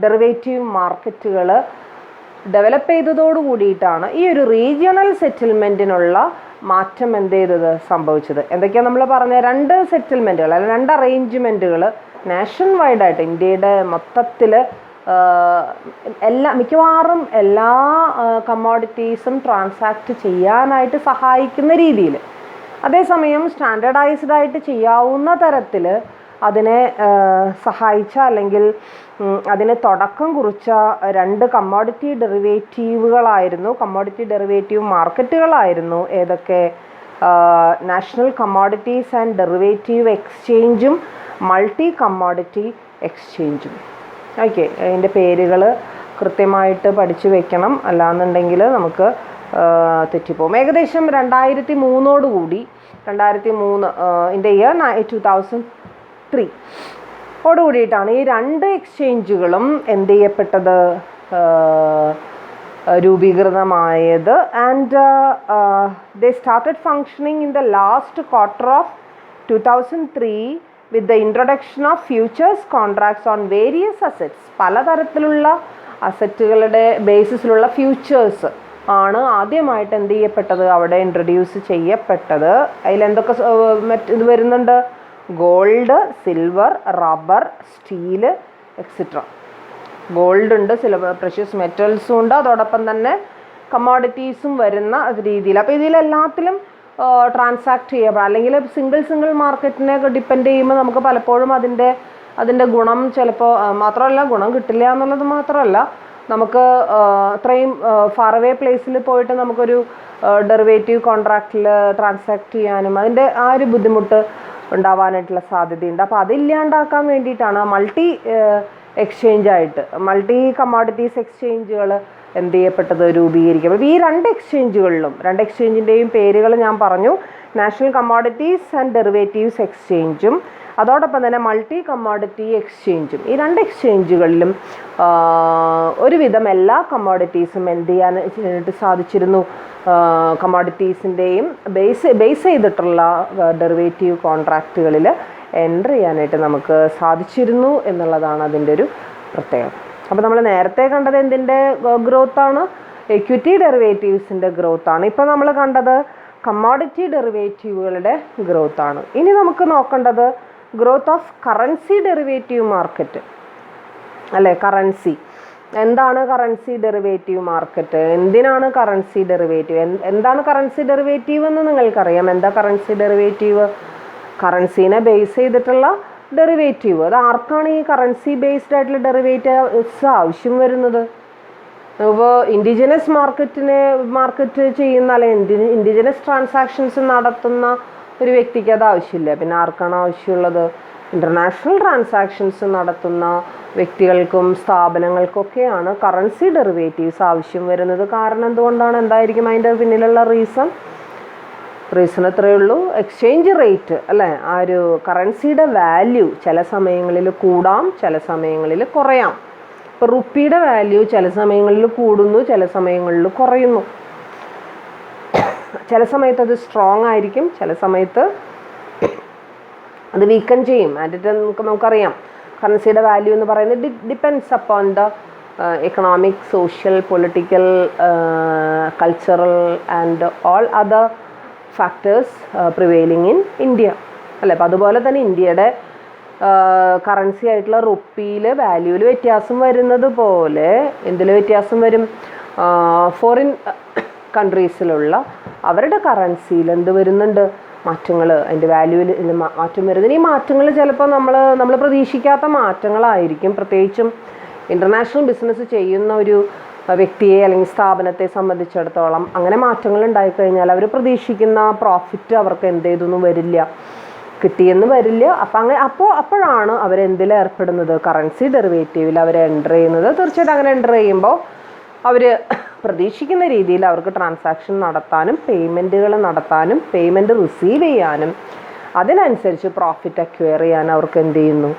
ഡെറിവേറ്റീവ് മാർക്കറ്റുകൾ ഡെവലപ്പ് ചെയ്തതോടു കൂടിയിട്ടാണ് ഈ ഒരു റീജിയണൽ സെറ്റിൽമെൻറ്റിനുള്ള മാറ്റം എന്ത് ചെയ്തത്, സംഭവിച്ചത്. എന്തൊക്കെയാണ് നമ്മൾ പറഞ്ഞ രണ്ട് സെറ്റിൽമെൻറ്റുകൾ അല്ലെങ്കിൽ രണ്ട് അറേഞ്ച്മെൻറ്റുകൾ നാഷൻ വൈഡായിട്ട് ഇന്ത്യയുടെ മൊത്തത്തിൽ മിക്കവാറും എല്ലാ കമ്മോഡിറ്റീസും ട്രാൻസാക്ട് ചെയ്യാനായിട്ട് സഹായിക്കുന്ന രീതിയിൽ, അതേസമയം സ്റ്റാൻഡേർഡൈസ്ഡ് ആയിട്ട് ചെയ്യാവുന്ന തരത്തിൽ അതിനെ സഹായിച്ച അല്ലെങ്കിൽ അതിന് തുടക്കം കുറിച്ച 2 കമ്മോഡിറ്റി ഡെറിവേറ്റീവുകളായിരുന്നു, കമ്മോഡിറ്റി ഡെറിവേറ്റീവ് മാർക്കറ്റുകളായിരുന്നു. ഏതൊക്കെ? നാഷണൽ കമ്മോഡിറ്റീസ് ആൻഡ് ഡെറിവേറ്റീവ് എക്സ്ചേഞ്ചും മൾട്ടി കമ്മോഡിറ്റി എക്സ്ചേഞ്ചും. ഓക്കെ, അതിൻ്റെ പേരുകൾ കൃത്യമായിട്ട് പഠിച്ചു വെക്കണം, അല്ലാന്നുണ്ടെങ്കിൽ നമുക്ക് തെറ്റിപ്പോകും. ഏകദേശം 2003 ഇൻ ദ ഇയർ 2003 ഓടുകൂടിയിട്ടാണ് ഈ 2 എക്സ്ചേഞ്ചുകളും എന്ത് ചെയ്യപ്പെട്ടത്, രൂപീകൃതമായത്. And they started functioning in the last quarter of 2003 with the introduction of futures contracts on various assets. പലതരത്തിലുള്ള അസറ്റുകളുടെ ബേസിസിലുള്ള ഫ്യൂച്ചേഴ്സ് ആണ് ആദ്യമായിട്ട് എന്ത് ചെയ്യപ്പെട്ടത്, അവിടെ ഇൻട്രൊഡ്യൂസ് ചെയ്യപ്പെട്ടത്. അതിലെന്തൊക്കെ ഇത് വരുന്നുണ്ട്? Gold, silver, rubber, steel etcetera. Gold ഉണ്ട്, സിൽവർ, പ്രഷ്യസ് മെറ്റൽസും ഉണ്ട്, അതോടൊപ്പം തന്നെ കമ്മോഡിറ്റീസും വരുന്ന രീതിയിൽ. അപ്പോൾ ഇതിലെല്ലാത്തിലും ട്രാൻസാക്ട് ചെയ്യപ്പെടും. അല്ലെങ്കിൽ സിംഗിൾ മാർക്കറ്റിനെ ഡിപ്പെൻഡ് ചെയ്യുമ്പോൾ നമുക്ക് പലപ്പോഴും അതിൻ്റെ ഗുണം ചിലപ്പോൾ മാത്രമല്ല, ഗുണം കിട്ടില്ല എന്നുള്ളത് മാത്രമല്ല, നമുക്ക് അത്രയും ഫാർവേ പ്ലേസിൽ പോയിട്ട് നമുക്കൊരു ഡെറിവേറ്റീവ് കോൺട്രാക്റ്റിൽ ട്രാൻസാക്ട് ചെയ്യാനും അതിൻ്റെ ആ ഒരു ബുദ്ധിമുട്ട് ഉണ്ടാവാനായിട്ടുള്ള സാധ്യതയുണ്ട്. അപ്പോൾ അതില്ലാണ്ടാക്കാൻ വേണ്ടിയിട്ടാണ് മൾട്ടി എക്സ്ചേഞ്ചായിട്ട് മൾട്ടി കമ്മോഡിറ്റീസ് എക്സ്ചേഞ്ചുകൾ എന്ത് ചെയ്യപ്പെട്ടത്, രൂപീകരിക്കപ്പെട്ടത്. ഈ 2 എക്സ്ചേഞ്ചുകളിലും 2 എക്സ്ചേഞ്ചിൻ്റെയും പേരുകൾ ഞാൻ പറഞ്ഞു. നാഷണൽ കമ്മോഡിറ്റീസ് ആൻഡ് ഡെറിവേറ്റീവ്സ് എക്സ്ചേഞ്ചും അതോടൊപ്പം തന്നെ മൾട്ടി കമ്മോഡിറ്റി എക്സ്ചേഞ്ചും. ഈ 2 എക്സ്ചേഞ്ചുകളിലും ഒരുവിധം എല്ലാ കമ്മോഡിറ്റീസും എന്ത് ചെയ്യാനായിട്ട് സാധിച്ചിരുന്നു, കമ്മോഡിറ്റീസിൻ്റെയും ബേസ് ചെയ്തിട്ടുള്ള ഡെറിവേറ്റീവ് കോൺട്രാക്റ്റുകളിൽ എൻ്റർ ചെയ്യാനായിട്ട് നമുക്ക് സാധിച്ചിരുന്നു എന്നുള്ളതാണ് അതിൻ്റെ ഒരു പ്രത്യേകത. അപ്പോൾ നമ്മൾ നേരത്തെ കണ്ടത് എന്തിൻ്റെ ഗ്രോത്താണ്? എക്വിറ്റി ഡെറിവേറ്റീവ്സിൻ്റെ ഗ്രോത്താണ്. ഇപ്പോൾ നമ്മൾ കണ്ടത് കമ്മോഡിറ്റി ഡെറിവേറ്റീവുകളുടെ ഗ്രോത്താണ്. ഇനി നമുക്ക് നോക്കേണ്ടത് growth of currency derivative market അല്ലേ. കറൻസി എന്താണ്? കറൻസി ഡെറിവേറ്റീവ് മാർക്കറ്റ് എന്തിനാണ്? കറൻസി ഡെറിവേറ്റീവ് എന്താണ്? കറൻസി ഡെറിവേറ്റീവ് എന്ന് നിങ്ങൾക്കറിയാം. എന്താ കറൻസി ഡെറിവേറ്റീവ്? കറൻസീനെ ബേസ് ചെയ്തിട്ടുള്ള ഡെറിവേറ്റീവ്. അത് ആർക്കാണ് ഈ കറൻസി ബേസ്ഡ് ആയിട്ടുള്ള ഡെറിവേറ്റീവ്സ് ആവശ്യം വരുന്നത്? ഇപ്പോൾ ഇൻഡിജിനസ് മാർക്കറ്റ് ചെയ്യുന്ന അല്ലെങ്കിൽ ഇൻഡിജിനസ് ട്രാൻസാക്ഷൻസ് നടത്തുന്ന ഒരു വ്യക്തിക്ക് അത് ആവശ്യമില്ല. പിന്നെ ആർക്കാണ് ആവശ്യമുള്ളത്? ഇൻ്റർനാഷണൽ ട്രാൻസാക്ഷൻസ് നടത്തുന്ന വ്യക്തികൾക്കും സ്ഥാപനങ്ങൾക്കൊക്കെയാണ് കറൻസി ഡെറിവേറ്റീവ്സ് ആവശ്യം വരുന്നത്. കാരണം എന്തുകൊണ്ടാണ്? എന്തായിരിക്കും അതിൻ്റെ പിന്നിലുള്ള റീസൺ എത്രയേ ഉള്ളൂ, എക്സ്ചേഞ്ച് റേറ്റ് അല്ലേ. ആ ഒരു കറൻസിയുടെ വാല്യൂ ചില സമയങ്ങളിൽ കൂടാം, ചില സമയങ്ങളിൽ കുറയാം. ഇപ്പോൾ റുപ്പിയുടെ വാല്യൂ ചില സമയങ്ങളിൽ കൂടുന്നു, ചില സമയങ്ങളിൽ കുറയുന്നു. ചില സമയത്ത് അത് സ്ട്രോങ് ആയിരിക്കും, ചില സമയത്ത് അത് വീക്കൻ ചെയ്യും. ആൻഡ് നമുക്കറിയാം കറൻസിയുടെ വാല്യൂ എന്ന് പറയുന്നത് depends upon the economic, social, political, cultural and all other factors prevailing in India അല്ലേ. അപ്പോൾ അതുപോലെ തന്നെ ഇന്ത്യയുടെ കറൻസി ആയിട്ടുള്ള റുപ്പിയിൽ വാല്യൂവിൽ വ്യത്യാസം വരുന്നത് പോലെ എന്തിൽ വ്യത്യാസം വരും? ഫോറിൻ കൺട്രീസിലുള്ള അവരുടെ കറൻസിയിൽ എന്ത് വരുന്നുണ്ട്? മാറ്റങ്ങൾ, അതിൻ്റെ വാല്യൂവിൽ മാറ്റം വരുന്നത്. ഈ മാറ്റങ്ങൾ ചിലപ്പോൾ നമ്മൾ പ്രതീക്ഷിക്കാത്ത മാറ്റങ്ങളായിരിക്കും. പ്രത്യേകിച്ചും ഇൻ്റർനാഷണൽ ബിസിനസ് ചെയ്യുന്ന ഒരു വ്യക്തിയെ അല്ലെങ്കിൽ സ്ഥാപനത്തെ സംബന്ധിച്ചിടത്തോളം അങ്ങനെ മാറ്റങ്ങൾ ഉണ്ടായിക്കഴിഞ്ഞാൽ അവർ പ്രതീക്ഷിക്കുന്ന പ്രോഫിറ്റ് അവർക്ക് എന്ത് ചെയ്തൊന്നും വരില്ല, കിട്ടിയെന്ന് വരില്ല. അപ്പോഴാണ് അവരെന്തിലേർപ്പെടുന്നത്? കറൻസി ഡെറിവേറ്റീവിൽ അവർ എൻ്റർ ചെയ്യുന്നത്. തീർച്ചയായിട്ടും അങ്ങനെ എൻ്റർ ചെയ്യുമ്പോൾ അവർ പ്രതീക്ഷിക്കുന്ന രീതിയിൽ അവർക്ക് ട്രാൻസാക്ഷൻ നടത്താനും പേയ്മെൻറ്റുകൾ നടത്താനും പേയ്മെൻറ്റ് റിസീവ് ചെയ്യാനും അതിനനുസരിച്ച് പ്രോഫിറ്റ് അക്വയർ ചെയ്യാൻ അവർക്ക് എന്ത് ചെയ്യുന്നു?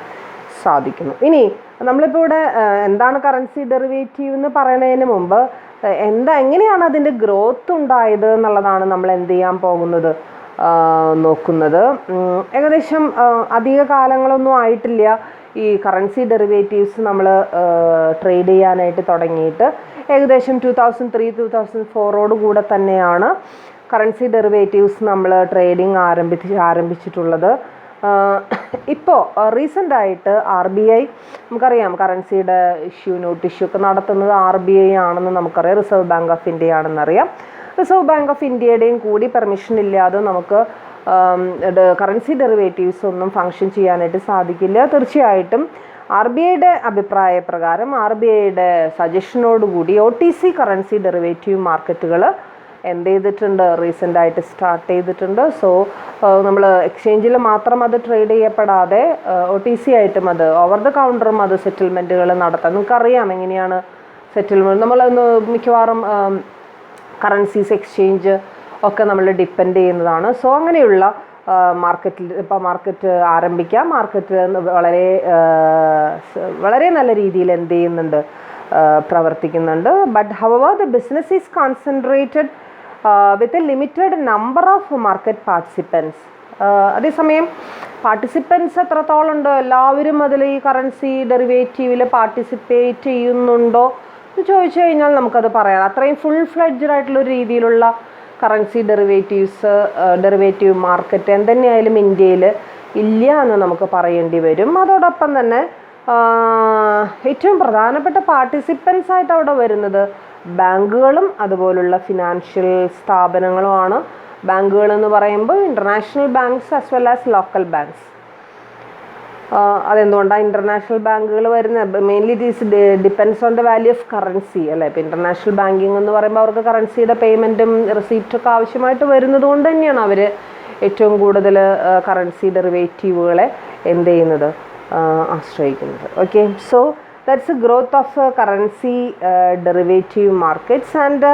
സാധിക്കുന്നു. ഇനി നമ്മളിപ്പോൾ ഇവിടെ എന്താണ് കറൻസി ഡെറിവേറ്റീവ് എന്ന് പറയുന്നതിന് മുമ്പ് എങ്ങനെയാണ് അതിൻ്റെ ഗ്രോത്ത് ഉണ്ടായത് എന്നുള്ളതാണ് നമ്മൾ എന്ത് ചെയ്യാൻ പോകുന്നത്, നോക്കുന്നത്. ഏകദേശം അധിക കാലങ്ങളൊന്നും ആയിട്ടില്ല ഈ കറൻസി ഡെറിവേറ്റീവ്സ് നമ്മൾ ട്രേഡ് ചെയ്യാനായിട്ട് തുടങ്ങിയിട്ട്. ഏകദേശം 2003-2004 കൂടെ തന്നെയാണ് കറൻസി ഡെറിവേറ്റീവ്സ് നമ്മൾ ട്രേഡിങ് ആരംഭിച്ചിട്ടുള്ളത്. ഇപ്പോൾ റീസെൻ്റായിട്ട് RBI, നമുക്കറിയാം കറൻസിയുടെ നോട്ട് ഇഷ്യൂ ഒക്കെ നടത്തുന്നത് RBI ആണെന്ന് നമുക്കറിയാം, റിസർവ് ബാങ്ക് ഓഫ് ഇന്ത്യ ആണെന്നറിയാം. റിസർവ് ബാങ്ക് ഓഫ് ഇന്ത്യയുടെയും കൂടി പെർമിഷൻ ഇല്ലാതെ നമുക്ക് കറൻസി ഡെറിവേറ്റീവ്സ് ഒന്നും ഫങ്ഷൻ ചെയ്യാനായിട്ട് സാധിക്കില്ല. തീർച്ചയായിട്ടും RBIയുടെ അഭിപ്രായ പ്രകാരം RBIയുടെ സജഷനോടുകൂടി OTC കറൻസി ഡെറിവേറ്റീവ് മാർക്കറ്റുകൾ എന്ത് ചെയ്തിട്ടുണ്ട്, റീസെൻ്റായിട്ട് സ്റ്റാർട്ട് ചെയ്തിട്ടുണ്ട്. സോ നമ്മൾ എക്സ്ചേഞ്ചിൽ മാത്രം അത് ട്രേഡ് ചെയ്യപ്പെടാതെ OTC ആയിട്ടും അത് ഓവർ ദ കൗണ്ടറും അത് സെറ്റിൽമെൻറ്റുകൾ നടത്താം. നിങ്ങൾക്കറിയാം എങ്ങനെയാണ് സെറ്റിൽമെൻറ്റ്. നമ്മളൊന്ന് മിക്കവാറും കറൻസീസ് എക്സ്ചേഞ്ച് ഒക്കെ നമ്മൾ ഡിപ്പെൻഡ് ചെയ്യുന്നതാണ്. സോ അങ്ങനെയുള്ള മാർക്കറ്റിൽ ഇപ്പോൾ മാർക്കറ്റ് ആരംഭിക്കാം. മാർക്കറ്റ് വളരെ നല്ല രീതിയിൽ എന്ത് ചെയ്യുന്നുണ്ട്, പ്രവർത്തിക്കുന്നുണ്ട്. But however the business is concentrated with a limited number of market participants. അതേസമയം പാർട്ടിസിപ്പൻസ് എത്രത്തോളം ഉണ്ട്, എല്ലാവരും അതിൽ ഈ കറൻസി ഡെറിവേറ്റീവിൽ പാർട്ടിസിപ്പേറ്റ് ചെയ്യുന്നുണ്ടോ എന്ന് ചോദിച്ചു കഴിഞ്ഞാൽ നമുക്കത് പറയാം. അത്രയും ഫുൾ ഫ്ലെഡ്ജഡ് ആയിട്ടുള്ളൊരു രീതിയിലുള്ള കറൻസി ഡെറിവേറ്റീവ് മാർക്കറ്റ് എന്തുതന്നെയായാലും ഇന്ത്യയിൽ ഇല്ല എന്ന് നമുക്ക് പറയേണ്ടി വരും. അതോടൊപ്പം തന്നെ ഏറ്റവും പ്രധാനപ്പെട്ട പാർട്ടിസിപ്പൻസ് ആയിട്ട് അവിടെ വരുന്നത് ബാങ്കുകളും അതുപോലുള്ള ഫിനാൻഷ്യൽ സ്ഥാപനങ്ങളുമാണ്. ബാങ്കുകൾ എന്ന് പറയുമ്പോൾ international banks as well as local banks. അതെന്തുകൊണ്ടാണ് ഇൻ്റർനാഷണൽ ബാങ്കുകൾ വരുന്നത്? Mainly these depends on the value of currency അല്ലേ. ഇപ്പോൾ ഇൻ്റർനാഷണൽ ബാങ്കിങ് എന്ന് പറയുമ്പോൾ അവർക്ക് കറൻസിയുടെ പേയ്മെൻറ്റും റെസീപ്റ്റൊക്കെ ആവശ്യമായിട്ട് വരുന്നത് കൊണ്ട് തന്നെയാണ് അവർ ഏറ്റവും കൂടുതൽ കറൻസി ഡെറിവേറ്റീവുകളെ എന്ത് ചെയ്യുന്നത്, ആശ്രയിക്കുന്നത്. Okay, so that's A growth of currency derivative markets and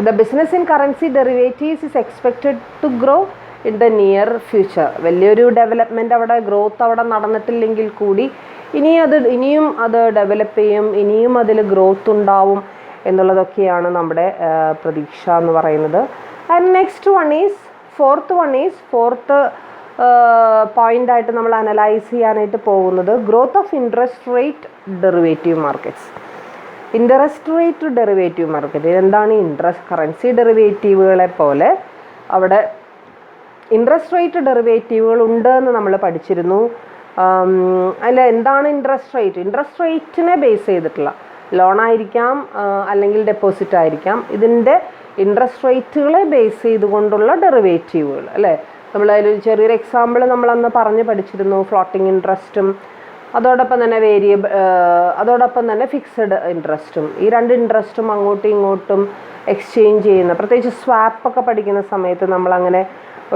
the business in currency derivatives is expected to grow in the near future. വലിയൊരു ഡെവലപ്മെൻറ്റ് അവിടെ ഗ്രോത്ത് അവിടെ നടന്നിട്ടില്ലെങ്കിൽ കൂടി ഇനിയും അത് ഡെവലപ്പ് ചെയ്യും, ഇനിയും അതിൽ ഗ്രോത്ത് ഉണ്ടാവും എന്നുള്ളതൊക്കെയാണ് നമ്മുടെ പ്രതീക്ഷ എന്ന് പറയുന്നത്. ആൻഡ് നെക്സ്റ്റ് ഫോർത്ത് പോയിൻ്റായിട്ട് നമ്മൾ അനലൈസ് ചെയ്യാനായിട്ട് പോകുന്നത് growth of interest rate derivative markets. Interest rate derivative market എന്താണ്? കറൻസി ഡെറിവേറ്റീവുകളെ പോലെ അവിടെ ഇൻട്രസ്റ്റ് റേറ്റ് ഡെറിവേറ്റീവുകൾ ഉണ്ട് എന്ന് നമ്മൾ പഠിച്ചിരുന്നു. അല്ല, എന്താണ് ഇൻട്രസ്റ്റ് റേറ്റിനെ ബേസ് ചെയ്തിട്ടുള്ള ലോണായിരിക്കാം അല്ലെങ്കിൽ ഡെപ്പോസിറ്റ് ആയിരിക്കാം. ഇതിൻ്റെ ഇൻട്രസ്റ്റ് റേറ്റുകളെ ബേസ് ചെയ്തുകൊണ്ടുള്ള ഡെറിവേറ്റീവുകൾ അല്ലേ. നമ്മളതിൽ ചെറിയൊരു എക്സാമ്പിൾ നമ്മളന്ന് പഠിച്ചിരുന്നു. ഫ്ലോട്ടിംഗ് ഇൻട്രസ്റ്റും അതോടൊപ്പം തന്നെ ഫിക്സഡ് ഇൻട്രസ്റ്റും. ഈ രണ്ട് ഇൻട്രസ്റ്റും അങ്ങോട്ടും ഇങ്ങോട്ടും എക്സ്ചേഞ്ച് ചെയ്യുന്ന, പ്രത്യേകിച്ച് സ്വാപ്പൊക്കെ പഠിക്കുന്ന സമയത്ത് നമ്മളങ്ങനെ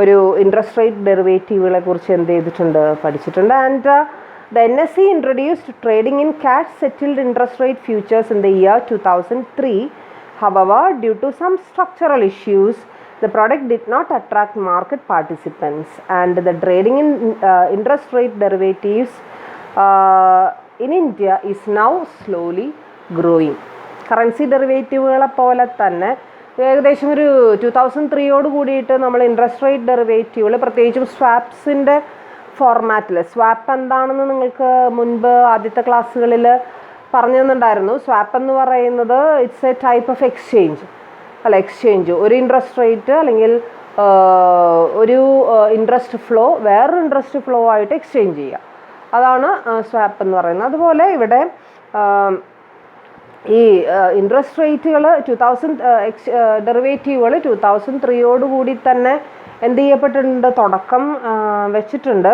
ഒരു ഇൻട്രസ്റ്റ് റേറ്റ് ഡെറിവേറ്റീവുകളെ കുറിച്ച് എന്ത് ചെയ്തിട്ടുണ്ട്, പഠിച്ചിട്ടുണ്ട്. And the NSE introduced trading in cash settled interest rate futures in the year 2003. However, due to some structural issues, the product did not attract market participants, and the trading in interest rate derivatives in India is now slowly growing. Currency ഡെറിവേറ്റീവുകളെ പോലെ തന്നെ ഏകദേശം ഒരു 2003 കൂടിയിട്ട് നമ്മൾ interest rate ഡെറിവേറ്റീവുകൾ, പ്രത്യേകിച്ചും സ്വാപ്സിൻ്റെ ഫോർമാറ്റിൽ, സ്വാപ്പ് എന്താണെന്ന് നിങ്ങൾക്ക് മുൻപ് ആദ്യത്തെ ക്ലാസ്സുകളിൽ പറഞ്ഞു തന്നിട്ടുണ്ടായിരുന്നു. സ്വാപ്പ് എന്ന് പറയുന്നത് it's A type of exchange. ഒരു ഇൻട്രസ്റ്റ് റേറ്റ് അല്ലെങ്കിൽ ഒരു ഇൻട്രസ്റ്റ് ഫ്ലോ വേറൊരു ഇൻട്രസ്റ്റ് ഫ്ലോ ആയിട്ട് എക്സ്ചേഞ്ച് ചെയ്യുക, അതാണ് സ്വാപ്പ് എന്ന് പറയുന്നത്. അതുപോലെ ഇവിടെ ഈ ഇൻട്രസ്റ്റ് റേറ്റുകൾ ഡെറിവേറ്റീവുകൾ 2003 കൂടി തന്നെ എന്ത് ചെയ്യപ്പെട്ടിട്ടുണ്ട്, തുടക്കം വെച്ചിട്ടുണ്ട്.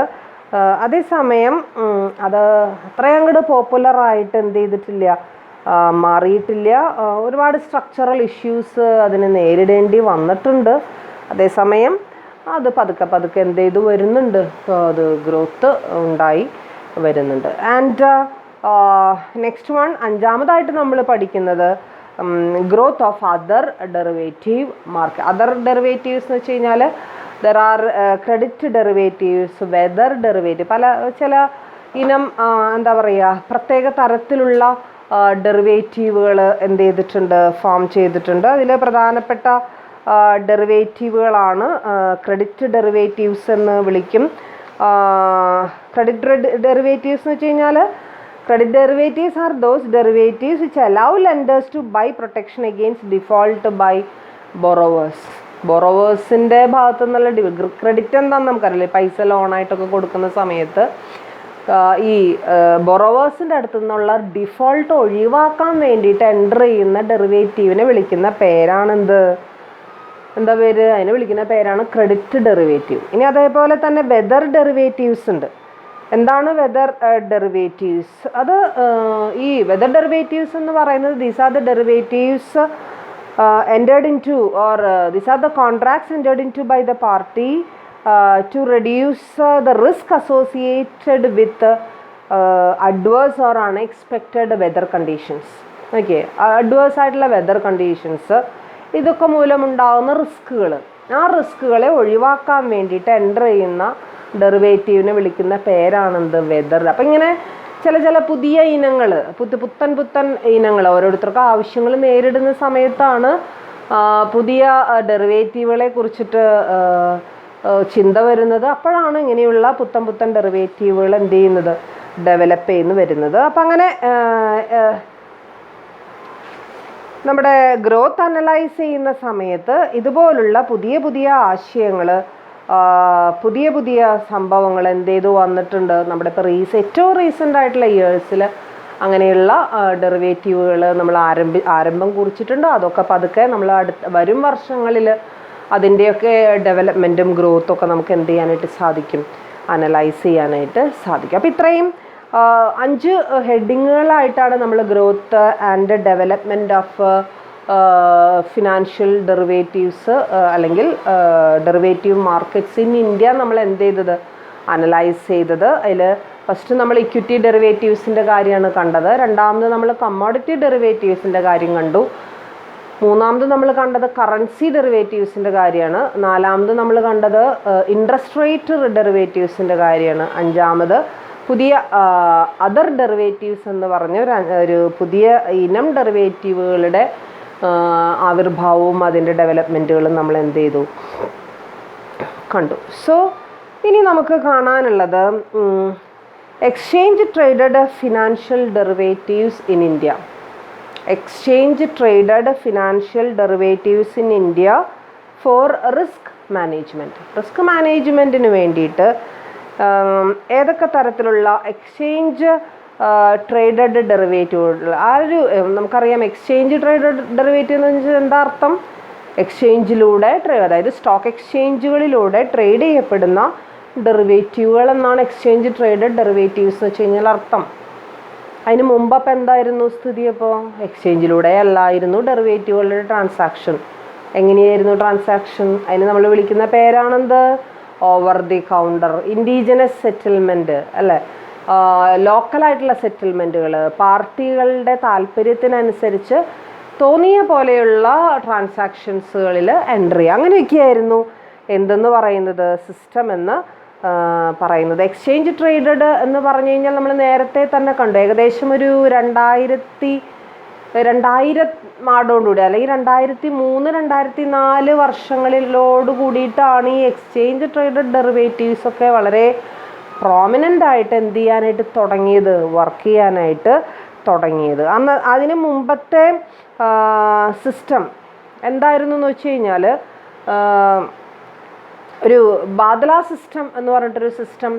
അതേസമയം അത് അത്രയും അങ്ങോട്ട് പോപ്പുലറായിട്ട് എന്ത് ചെയ്തിട്ടില്ല, മാറിയിട്ടില്ല. ഒരുപാട് സ്ട്രക്ചറൽ ഇഷ്യൂസ് അതിന് നേരിടേണ്ടി വന്നിട്ടുണ്ട്. അതേസമയം അത് പതുക്കെ എന്ത് ചെയ്ത് വരുന്നുണ്ട്, അത് ഗ്രോത്ത് ഉണ്ടായി വരുന്നുണ്ട്. ആൻഡ് നെക്സ്റ്റ് അഞ്ചാമതായിട്ട് നമ്മൾ പഠിക്കുന്നത് growth of other derivative market. Other derivatives എന്ന് വെച്ച് കഴിഞ്ഞാൽ there are credit derivatives, weather derivative, ചില ഇനം എന്താ പറയുക, പ്രത്യേക തരത്തിലുള്ള ഡെറിവേറ്റീവുകൾ എന്ത് ചെയ്തിട്ടുണ്ട്, ഫോം ചെയ്തിട്ടുണ്ട്. അതിൽ പ്രധാനപ്പെട്ട ഡെറിവേറ്റീവുകളാണ് ക്രെഡിറ്റ് ഡെറിവേറ്റീവ്സ് എന്ന് വിളിക്കും. ക്രെഡിറ്റ് ഡെറിവേറ്റീവ്സ് എന്ന് വെച്ച് കഴിഞ്ഞാൽ credit derivatives are those derivatives which allow lenders to buy protection against default by borrowers. ബൊറോവേഴ്സിൻ്റെ ഭാഗത്തു നിന്നുള്ള ക്രെഡിറ്റ് എന്താണെന്ന് നമുക്കറിയില്ല. പൈസ ലോണായിട്ടൊക്കെ കൊടുക്കുന്ന സമയത്ത് ഈ ബൊറോവേഴ്സിൻ്റെ അടുത്തു നിന്നുള്ള ഡിഫോൾട്ട് ഒഴിവാക്കാൻ വേണ്ടിയിട്ട് എൻ്റർ ചെയ്യുന്ന ഡെറിവേറ്റീവിനെ വിളിക്കുന്ന പേരാണെന്ത്, എന്താ പേര്, അതിനെ വിളിക്കുന്ന പേരാണ് ക്രെഡിറ്റ് ഡെറിവേറ്റീവ്. ഇനി അതേപോലെ തന്നെ വെതർ ഡെറിവേറ്റീവ്സ് ഉണ്ട്. എന്താണ് വെതർ ഡെറിവേറ്റീവ്സ്? അത് ഈ വെതർ ഡെറിവേറ്റീവ്സ് എന്ന് പറയുന്നത് these are the derivatives entered into or these are the contracts entered into by the party to reduce the risk associated with adverse or unexpected weather conditions. Okay, adverse ആയിട്ടുള്ള weather conditions, ഇതൊക്കെ മൂലമുണ്ടാകുന്ന റിസ്കുകൾ, ആ റിസ്കുകളെ ഒഴിവാക്കാൻ വേണ്ടിയിട്ട് enter ചെയ്യുന്ന ഡെറിവേറ്റീവിനെ വിളിക്കുന്ന പേരാണെന്ത്, weather. അപ്പം ഇങ്ങനെ ചില പുതിയ ഇനങ്ങൾ, പുത്തൻ ഇനങ്ങൾ ഓരോരുത്തർക്ക് ആവശ്യങ്ങൾ നേരിടുന്ന സമയത്താണ് പുതിയ ഡെറിവേറ്റീവുകളെ കുറിച്ചിട്ട് ചിന്ത വരുന്നത്. അപ്പോഴാണ് ഇങ്ങനെയുള്ള പുത്തൻ ഡെറിവേറ്റീവുകൾ എന്ത് ചെയ്യുന്നത്, ഡെവലപ്പ് ചെയ്യുന്നു വരുന്നത്. അപ്പം അങ്ങനെ നമ്മുടെ ഗ്രോത്ത് അനലൈസ് ചെയ്യുന്ന സമയത്ത് ഇതുപോലുള്ള പുതിയ ആശയങ്ങൾ, പുതിയ സംഭവങ്ങൾ എന്ത് ചെയ്തു വന്നിട്ടുണ്ട്. നമ്മുടെ ഇപ്പോൾ ഏറ്റവും റീസെൻ്റ് ആയിട്ടുള്ള ഇയേഴ്സിൽ അങ്ങനെയുള്ള ഡെറിവേറ്റീവുകൾ നമ്മൾ ആരംഭം കുറിച്ചിട്ടുണ്ട്. അതൊക്കെ പതുക്കെ നമ്മൾ വരും വർഷങ്ങളിൽ അതിൻ്റെയൊക്കെ ഡെവലപ്മെൻറ്റും ഗ്രോത്തും ഒക്കെ നമുക്ക് എന്ത് ചെയ്യാനായിട്ട് സാധിക്കും, അനലൈസ് ചെയ്യാനായിട്ട് സാധിക്കും. അപ്പോൾ ഇത്രയും 5 ഹെഡിങ്ങുകളായിട്ടാണ് നമ്മൾ growth and development of financial derivatives അല്ലെങ്കിൽ ഡെറിവേറ്റീവ് മാർക്കറ്റ്സ് ഇൻ ഇന്ത്യ നമ്മൾ എന്ത് ചെയ്തത്, അനലൈസ് ചെയ്തത്. അതിൽ ഫസ്റ്റ് നമ്മൾ ഇക്വിറ്റി ഡെറിവേറ്റീവ്സിൻ്റെ കാര്യമാണ് കണ്ടത്. രണ്ടാമത് നമ്മൾ കമ്മോഡിറ്റി ഡെറിവേറ്റീവ്സിൻ്റെ കാര്യം കണ്ടു. മൂന്നാമത് നമ്മൾ കണ്ടത് കറൻസി ഡെറിവേറ്റീവ്സിൻ്റെ കാര്യമാണ്. നാലാമത് നമ്മൾ കണ്ടത് ഇൻട്രസ്റ്റ് റേറ്റ് ഡെറിവേറ്റീവ്സിൻ്റെ കാര്യമാണ്. അഞ്ചാമത് പുതിയ അതർ ഡെറിവേറ്റീവ്സ് എന്ന് പറഞ്ഞ ഒരു പുതിയ ഇനം ഡെറിവേറ്റീവുകളുടെ ആവിർഭാവവും അതിൻ്റെ ഡെവലപ്മെൻറ്റുകളും നമ്മൾ എന്ത് ചെയ്തു, കണ്ടു. സോ ഇനി നമുക്ക് കാണാനുള്ളത് exchange traded financial derivatives in India. Exchange traded financial derivatives in India for risk management. Risk മാനേജ്മെൻറ്റിന് വേണ്ടിയിട്ട് ഏതൊക്കെ തരത്തിലുള്ള എക്സ്ചേഞ്ച് ട്രേഡഡ് ഡെറിവേറ്റീവുകൾ, നമുക്കറിയാം എക്സ്ചേഞ്ച് ട്രേഡഡ് ഡെറിവേറ്റീവ് എന്ന് വെച്ചാൽ എന്താ അർത്ഥം, എക്സ്ചേഞ്ചിലൂടെ അതായത് സ്റ്റോക്ക് എക്സ്ചേഞ്ചുകളിലൂടെ ട്രേഡ് ചെയ്യപ്പെടുന്ന ഡെറിവേറ്റീവുകൾ എന്നാണ് എക്സ്ചേഞ്ച് ട്രേഡഡ് ഡെറിവേറ്റീവ്സ് എന്ന് വെച്ച് കഴിഞ്ഞാൽ അർത്ഥം. അതിന് മുമ്പ് അപ്പം എന്തായിരുന്നു സ്ഥിതി? അപ്പോൾ എക്സ്ചേഞ്ചിലൂടെ അല്ലായിരുന്നു ഡെറിവേറ്റീവുകളുടെ ട്രാൻസാക്ഷൻ. എങ്ങനെയായിരുന്നു ട്രാൻസാക്ഷൻ? അതിന് നമ്മൾ വിളിക്കുന്ന പേരാണെന്ത്, over the counter, indigenous settlement അല്ലേ, ലോക്കലായിട്ടുള്ള സെറ്റിൽമെൻറ്റുകൾ, പാർട്ടികളുടെ താല്പര്യത്തിനനുസരിച്ച് തോന്നിയ പോലെയുള്ള ട്രാൻസാക്ഷൻസുകളിൽ എൻട്രി, അങ്ങനെയൊക്കെയായിരുന്നു എന്തെന്ന് പറയുന്നത്, സിസ്റ്റം എന്ന് പറയുന്നത്. എക്സ്ചേഞ്ച് ട്രേഡഡ് എന്ന് പറഞ്ഞു കഴിഞ്ഞാൽ നമ്മൾ നേരത്തെ തന്നെ കണ്ടു, ഏകദേശം ഒരു 2000 മാടോടുകൂടി അല്ലെങ്കിൽ 2003-2004 വർഷങ്ങളിലോട് കൂടിയിട്ടാണ് ഈ എക്സ്ചേഞ്ച് ട്രേഡഡ് ഡെറിവേറ്റീവ്സ് ഒക്കെ വളരെ പ്രോമിനൻ്റ് ആയിട്ട് എന്ത് ചെയ്യാനായിട്ട് തുടങ്ങിയത്, വർക്ക് ചെയ്യാനായിട്ട് തുടങ്ങിയത്. അന്ന് അതിന് മുമ്പത്തെ സിസ്റ്റം എന്തായിരുന്നു എന്ന് വെച്ച് കഴിഞ്ഞാൽ ഒരു ബാദല സിസ്റ്റം എന്ന് പറഞ്ഞിട്ടൊരു സിസ്റ്റം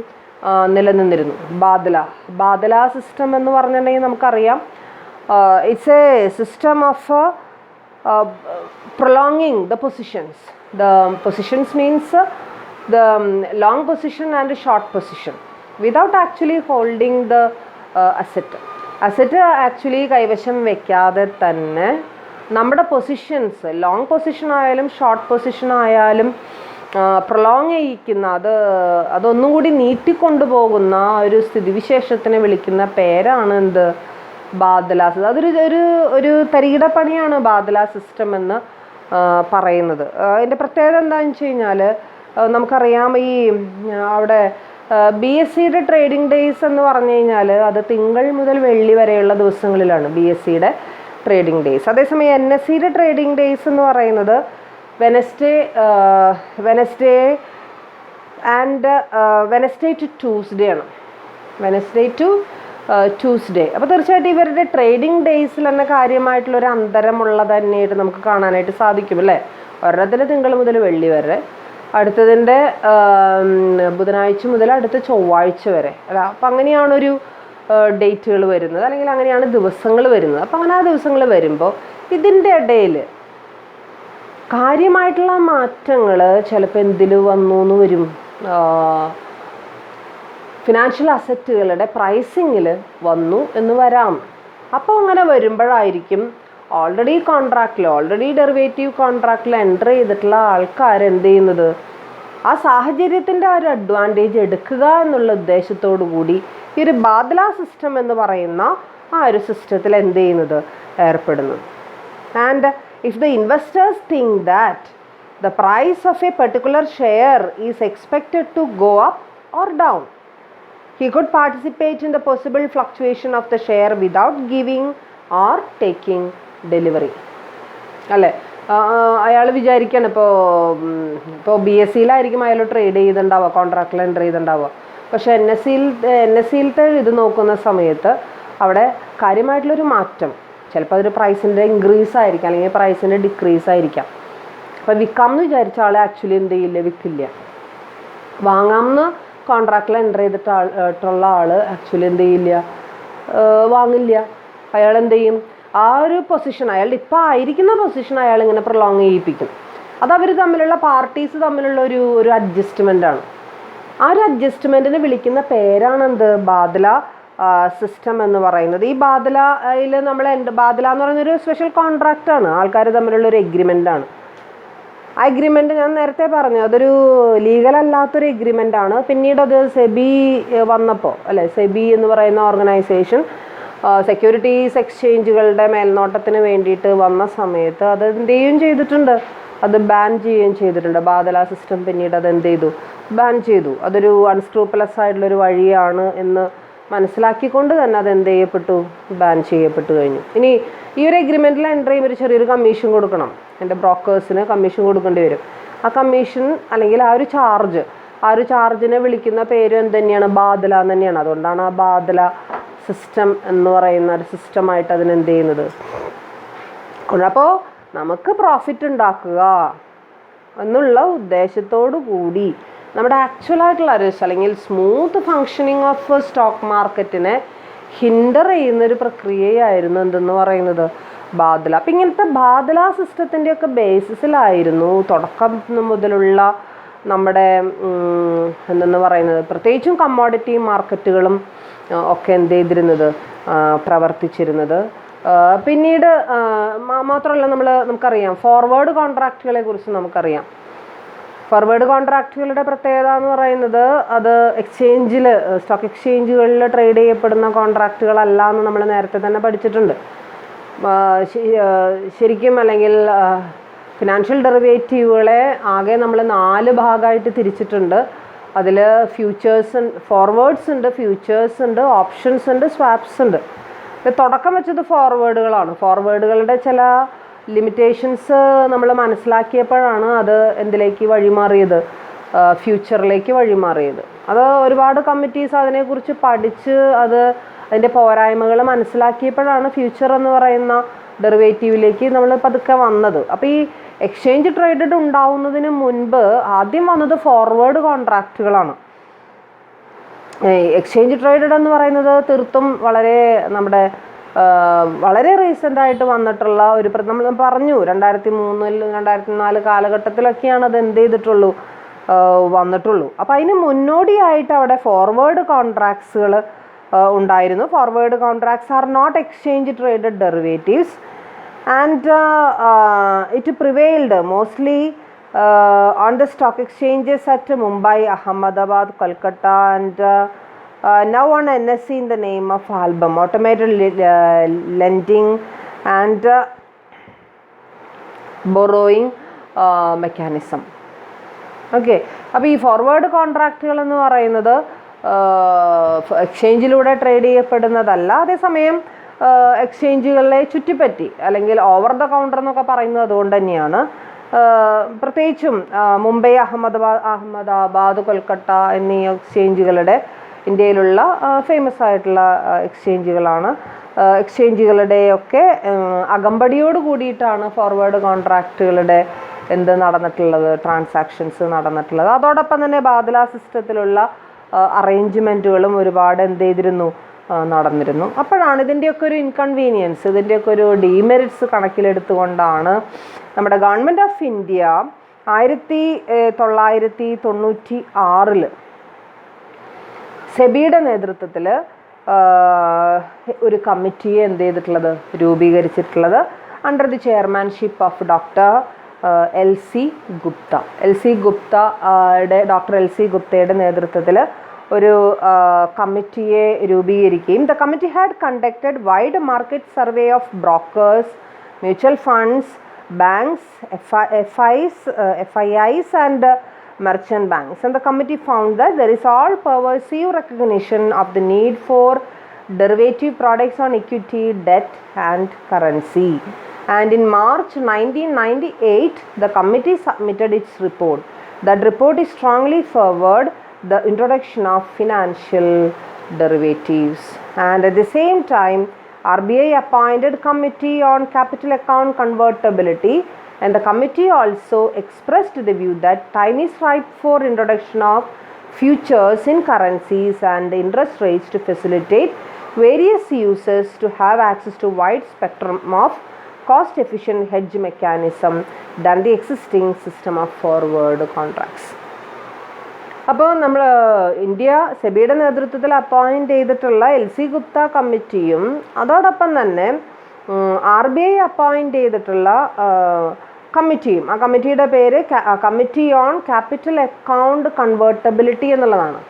നിലനിന്നിരുന്നു. ബാദല സിസ്റ്റം എന്ന് പറഞ്ഞിട്ടുണ്ടെങ്കിൽ നമുക്കറിയാം it's a system of prolonging the positions. The positions means the long position and short position without actually holding the asset. Asset actually കൈവശം വെക്കാതെ തന്നെ നമ്മുടെ പൊസിഷൻസ്, ലോങ് പൊസിഷൻ ആയാലും ഷോർട്ട് പൊസിഷൻ ആയാലും പ്രൊലോങ് ചെയ്യിക്കുന്ന, അതൊന്നും കൂടി നീട്ടിക്കൊണ്ടുപോകുന്ന ഒരു സ്ഥിതിവിശേഷത്തിനെ വിളിക്കുന്ന പേരാണ് എന്ത്, ബാദല. അതൊരു തരികിട പണിയാണ് ബാദല സിസ്റ്റം എന്ന് പറയുന്നത്. അതിൻ്റെ പ്രത്യേകത എന്താണെന്ന് വെച്ച് കഴിഞ്ഞാൽ നമുക്കറിയാം ഈ അവിടെ BSEയുടെ ട്രേഡിംഗ് ഡേയ്സ് എന്ന് പറഞ്ഞു കഴിഞ്ഞാൽ അത് തിങ്കൾ മുതൽ വെള്ളി വരെയുള്ള ദിവസങ്ങളിലാണ് BSEയുടെ ട്രേഡിംഗ് ഡേയ്സ്. അതേസമയം NSEയുടെ ട്രേഡിംഗ് ഡേയ്സ് എന്ന് പറയുന്നത് വെനസ്ഡേ ടു ട്യൂസ്ഡേ ആണ്. Wednesday to Tuesday. അപ്പോൾ തീർച്ചയായിട്ടും ഇവരുടെ ട്രേഡിംഗ് ഡേയ്സിൽ തന്നെ കാര്യമായിട്ടുള്ളൊരു അന്തരമുള്ളത് തന്നെയായിട്ട് നമുക്ക് കാണാനായിട്ട് സാധിക്കും അല്ലേ. ഒരെണ്ണത്തിന് തിങ്കൾ മുതൽ വെള്ളി വരെ, അടുത്തതിൻ്റെ ബുധനാഴ്ച മുതൽ അടുത്ത ചൊവ്വാഴ്ച വരെ അല്ല. അപ്പം അങ്ങനെയാണൊരു ഡേറ്റുകൾ വരുന്നത്, അല്ലെങ്കിൽ അങ്ങനെയാണ് ദിവസങ്ങൾ വരുന്നത്. അപ്പം അങ്ങനെ ആ ദിവസങ്ങൾ വരുമ്പോൾ ഇതിൻ്റെ ഇടയിൽ കാര്യമായിട്ടുള്ള മാറ്റങ്ങൾ ചിലപ്പോൾ എന്തിൽ വന്നു എന്ന് വരും, ഫിനാൻഷ്യൽ അസറ്റുകളുടെ പ്രൈസിങ്ങിൽ വന്നു എന്ന് വരാം. അപ്പോൾ അങ്ങനെ വരുമ്പോഴായിരിക്കും ഓൾറെഡി ഡെറിവേറ്റീവ് കോൺട്രാക്റ്റിൽ എൻ്റർ ചെയ്തിട്ടുള്ള ആൾക്കാർ എന്ത് ചെയ്യുന്നത്, ആ സാഹചര്യത്തിൻ്റെ ഒരു അഡ്വാൻറ്റേജ് എടുക്കുക എന്നുള്ള ഉദ്ദേശത്തോടു കൂടി ഈ ഒരു ബാദ്ല സിസ്റ്റം എന്ന് പറയുന്ന ആ ഒരു സിസ്റ്റത്തിൽ എന്ത് ചെയ്യുന്നത്, ഏർപ്പെടുന്നത്. And if the investors think that the price of a particular share is expected to go up or down, he could participate in the possible fluctuation of the share without giving or taking delivery. അല്ലേ, അയാൾ വിചാരിക്കുകയാണ് ഇപ്പോൾ BSEയിലായിരിക്കും അയാൾ trade ചെയ്തിട്ടുണ്ടാവുക, കോൺട്രാക്റ്റിൽ enter ചെയ്തിട്ടുണ്ടാവുക. പക്ഷേ NSEയിലത്തെ ഇത് നോക്കുന്ന സമയത്ത് അവിടെ കാര്യമായിട്ടുള്ളൊരു മാറ്റം, ചിലപ്പോൾ അതൊരു പ്രൈസിൻ്റെ ഇൻക്രീസ് ആയിരിക്കാം അല്ലെങ്കിൽ പ്രൈസിൻ്റെ ഡിക്രീസ് ആയിരിക്കാം. അപ്പോൾ വിൽക്കാമെന്ന് വിചാരിച്ച ആൾ ആക്ച്വലി എന്ത് ചെയ്യില്ല, വിൽക്കില്ല. വാങ്ങാമെന്ന് കോൺട്രാക്റ്റിൽ എൻ്റർ ചെയ്തിട്ടുള്ള ആൾ ആക്ച്വലി എന്ത് ചെയ്യില്ല, വാങ്ങില്ല. അയാൾ എന്ത് ചെയ്യും, ആ ഒരു പൊസിഷൻ, അയാളുടെ ഇപ്പോൾ ആയിരിക്കുന്ന പൊസിഷൻ അയാൾ ഇങ്ങനെ പ്രൊലോങ് ചെയ്യിപ്പിക്കും. അതവർ തമ്മിലുള്ള പാർട്ടീസ് തമ്മിലുള്ള ഒരു അഡ്ജസ്റ്റ്മെൻ്റാണ്. ആ ഒരു അഡ്ജസ്റ്റ്മെൻറ്റിന് വിളിക്കുന്ന പേരാണ് എന്ത്, ബാദ്ല സിസ്റ്റം എന്ന് പറയുന്നത്. ഈ ബാദ്ലയിൽ ബാദ്ല എന്ന് പറയുന്നൊരു സ്പെഷ്യൽ കോൺട്രാക്റ്റാണ്, ആൾക്കാർ തമ്മിലുള്ളൊരു എഗ്രിമെൻ്റാണ്. ആ എഗ്രിമെൻറ്റ് ഞാൻ നേരത്തെ പറഞ്ഞു, അതൊരു ലീഗൽ അല്ലാത്തൊരു എഗ്രിമെൻ്റാണ്. പിന്നീട് അത് സെബി വന്നപ്പോൾ, അല്ലേ, സെബി എന്ന് പറയുന്ന ഓർഗനൈസേഷൻ സെക്യൂരിറ്റീസ് എക്സ്ചേഞ്ചുകളുടെ മേൽനോട്ടത്തിന് വേണ്ടിയിട്ട് വന്ന സമയത്ത് അത് എന്ത് ചെയ്യുകയും ചെയ്തിട്ടുണ്ട്, അത് ബാൻ ചെയ്യുകയും ചെയ്തിട്ടുണ്ട്. ബാദ്ല സിസ്റ്റം പിന്നീട് അത് എന്ത് ചെയ്തു, ബാൻ ചെയ്തു. അതൊരു അൺസ്ക്രൂപ്പലസ് ആയിട്ടുള്ളൊരു വഴിയാണ് എന്ന് മനസ്സിലാക്കിക്കൊണ്ട് തന്നെ അത് എന്ത് ചെയ്യപ്പെട്ടു, ബാൻ ചെയ്യപ്പെട്ടു കഴിഞ്ഞു. ഇനി ഈ ഒരു എഗ്രിമെൻറ്റിൽ എൻ്റർ ചെയ്യുമ്പോൾ ഒരു ചെറിയൊരു കമ്മീഷൻ കൊടുക്കണം, എൻ്റെ ബ്രോക്കേഴ്സിന് കമ്മീഷൻ കൊടുക്കേണ്ടി വരും. ആ കമ്മീഷൻ അല്ലെങ്കിൽ ആ ഒരു ചാർജിനെ വിളിക്കുന്ന പേര് എന്ത് തന്നെയാണ്, ബാദ്ല എന്ന് തന്നെയാണ്. അതുകൊണ്ടാണ് ആ ബാദ്ല സിസ്റ്റം എന്ന് പറയുന്ന ഒരു സിസ്റ്റമായിട്ട് അതിനെന്ത് ചെയ്യുന്നത്. അപ്പോൾ നമുക്ക് പ്രോഫിറ്റ് ഉണ്ടാക്കുക എന്നുള്ള ഉദ്ദേശത്തോടു കൂടി നമ്മുടെ ആക്ച്വലായിട്ടുള്ള ഒരു അല്ലെങ്കിൽ സ്മൂത്ത് ഫങ്ഷനിങ് ഓഫ് സ്റ്റോക്ക് മാർക്കറ്റിനെ ഹിൻഡർ ചെയ്യുന്നൊരു പ്രക്രിയയായിരുന്നു എന്തെന്ന് പറയുന്നത്, ബാദ്ല. അപ്പം ഇങ്ങനത്തെ ബാദ്ല സിസ്റ്റത്തിൻ്റെയൊക്കെ ബേസിസിലായിരുന്നു തുടക്കം മുതലുള്ള നമ്മുടെ എന്തെന്ന് പറയുന്നത്, പ്രത്യേകിച്ചും കമ്മോഡിറ്റി മാർക്കറ്റുകളും ഒക്കെ എന്ത് ചെയ്തിരുന്നത്, പ്രവർത്തിച്ചിരുന്നത്. പിന്നീട് മാത്രമല്ല നമുക്കറിയാം ഫോർവേഡ് കോൺട്രാക്റ്റുകളെ കുറിച്ച് നമുക്കറിയാം. ഫോർവേഡ് കോൺട്രാക്റ്റുകളുടെ പ്രത്യേകത എന്ന് പറയുന്നത് അത് സ്റ്റോക്ക് എക്സ്ചേഞ്ചുകളിൽ ട്രേഡ് ചെയ്യപ്പെടുന്ന കോൺട്രാക്റ്റുകളല്ല എന്ന് നമ്മൾ നേരത്തെ തന്നെ പഠിച്ചിട്ടുണ്ട്. ശരിക്കും അല്ലെങ്കിൽ ഫിനാൻഷ്യൽ ഡെറിവേറ്റീവുകളെ ആകെ നമ്മൾ 4 ഭാഗമായിട്ട് തിരിച്ചിട്ടുണ്ട്. അതിൽ ഫോർവേഡ്സ് ഉണ്ട്, ഫ്യൂച്ചേഴ്സ് ഉണ്ട്, ഓപ്ഷൻസ് ഉണ്ട്, സ്വാപ്സ് ഉണ്ട്. തുടക്കം വെച്ചത് ഫോർവേഡുകളാണ്. ഫോർവേഡുകളുടെ ചില ലിമിറ്റേഷൻസ് നമ്മൾ മനസ്സിലാക്കിയപ്പോഴാണ് അത് എന്തിലേക്ക് വഴിമാറിയത്, ഫ്യൂച്ചറിലേക്ക് വഴിമാറിയത്. അത് ഒരുപാട് കമ്മിറ്റീസ് അതിനെക്കുറിച്ച് പഠിച്ച് അതിൻ്റെ പോരായ്മകൾ മനസ്സിലാക്കിയപ്പോഴാണ് ഫ്യൂച്ചർ എന്ന് പറയുന്ന ഡെറിവേറ്റീവിലേക്ക് നമ്മൾ പതുക്കെ വന്നത്. അപ്പോൾ ഈ എക്സ്ചേഞ്ച് ട്രേഡഡ് ഉണ്ടാവുന്നതിന് മുൻപ് ആദ്യം വന്നത് ഫോർവേഡ് കോൺട്രാക്റ്റുകളാണ്. എക്സ്ചേഞ്ച് ട്രേഡഡ് എന്ന് പറയുന്നത് തീർത്തും വളരെ റീസെൻ്റായിട്ട് വന്നിട്ടുള്ള നമ്മൾ പറഞ്ഞു 2003 2004 കാലഘട്ടത്തിലൊക്കെയാണ് അത് എന്ത് ചെയ്തിട്ടുള്ളൂ, വന്നിട്ടുള്ളൂ. അപ്പോൾ അതിന് മുന്നോടിയായിട്ട് അവിടെ ഫോർവേഡ് കോൺട്രാക്ട്സുകൾ ഉണ്ടായിരുന്നു. Forward contracts are not exchange traded derivatives and it prevailed mostly on the stock exchanges at Mumbai, Ahmedabad, Kolkata and now on NSE in the name of ALBM, automated lending and borrowing mechanism. Okay, അപ്പോൾ ഈ forward കോൺട്രാക്റ്റുകൾ എന്ന് പറയുന്നത് എക്സ്ചേഞ്ചിലൂടെ trade ചെയ്യപ്പെടുന്നതല്ല. അതേസമയം എക്സ്ചേഞ്ചുകളെ ചുറ്റിപ്പറ്റി അല്ലെങ്കിൽ over the counter എന്നൊക്കെ പറയുന്നത് അതുകൊണ്ട് തന്നെയാണ്. പ്രത്യേകിച്ചും മുംബൈ, അഹമ്മദാബാദ്, കൊൽക്കട്ട എന്നീ എക്സ്ചേഞ്ചുകളുടെ ഇന്ത്യയിലുള്ള ഫേമസ് ആയിട്ടുള്ള എക്സ്ചേഞ്ചുകളാണ്. എക്സ്ചേഞ്ചുകളുടെയൊക്കെ അകമ്പടിയോട് കൂടിയിട്ടാണ് ഫോർവേഡ് കോൺട്രാക്റ്റുകളുടെ നടന്നിട്ടുള്ളത്, ട്രാൻസാക്ഷൻസ് നടന്നിട്ടുള്ളത്. അതോടൊപ്പം തന്നെ ബാദ്ല സിസ്റ്റത്തിലുള്ള അറേഞ്ച്മെൻറ്റുകളും ഒരുപാട് എന്ത് ചെയ്തിരുന്നു, നടന്നിരുന്നു. അപ്പോഴാണ് ഇതിൻ്റെയൊക്കെ ഒരു ഇൻകൺവീനിയൻസ്, ഇതിൻ്റെയൊക്കെ ഒരു ഡീമെറിറ്റ്സ് കണക്കിലെടുത്തുകൊണ്ടാണ് നമ്മുടെ ഗവൺമെൻറ് ഓഫ് ഇന്ത്യ 1996 സെബിയുടെ നേതൃത്വത്തിൽ ഒരു കമ്മിറ്റിയെ എന്ത് ചെയ്തിട്ടുള്ളത്, രൂപീകരിച്ചിട്ടുള്ളത് under the chairmanship of doctor LC Gupta. Doctor LC ഗുപ്തയുടെ നേതൃത്വത്തിൽ ഒരു കമ്മിറ്റിയെ രൂപീകരിക്കുകയും the committee had conducted wide market survey of brokers, mutual funds, banks, FIIs and merchant banks, and the committee found that there is all pervasive recognition of the need for derivative products on equity, debt and currency. And in March 1998 the committee submitted its report. That report is strongly favored the introduction of financial derivatives, and at the same time RBI appointed committee on capital account convertibility, and the committee also expressed the view that time is ripe for introduction of futures in currencies and interest rates to facilitate various users to have access to wide spectrum of cost efficient hedge mechanism than the existing system of forward contracts. അപ്പോൾ നമ്മൾ India സെബിയുടെ നേതൃത്വത്തിൽ appoint ചെയ്തിട്ടുള്ള LC Gupta കമ്മിറ്റിയും അതോടൊപ്പം തന്നെ RBI appoint ചെയ്തിട്ടുള്ള കമ്മിറ്റിയും, ആ കമ്മിറ്റിയുടെ പേര് committee on capital account convertibility എന്നുള്ളതാണ്.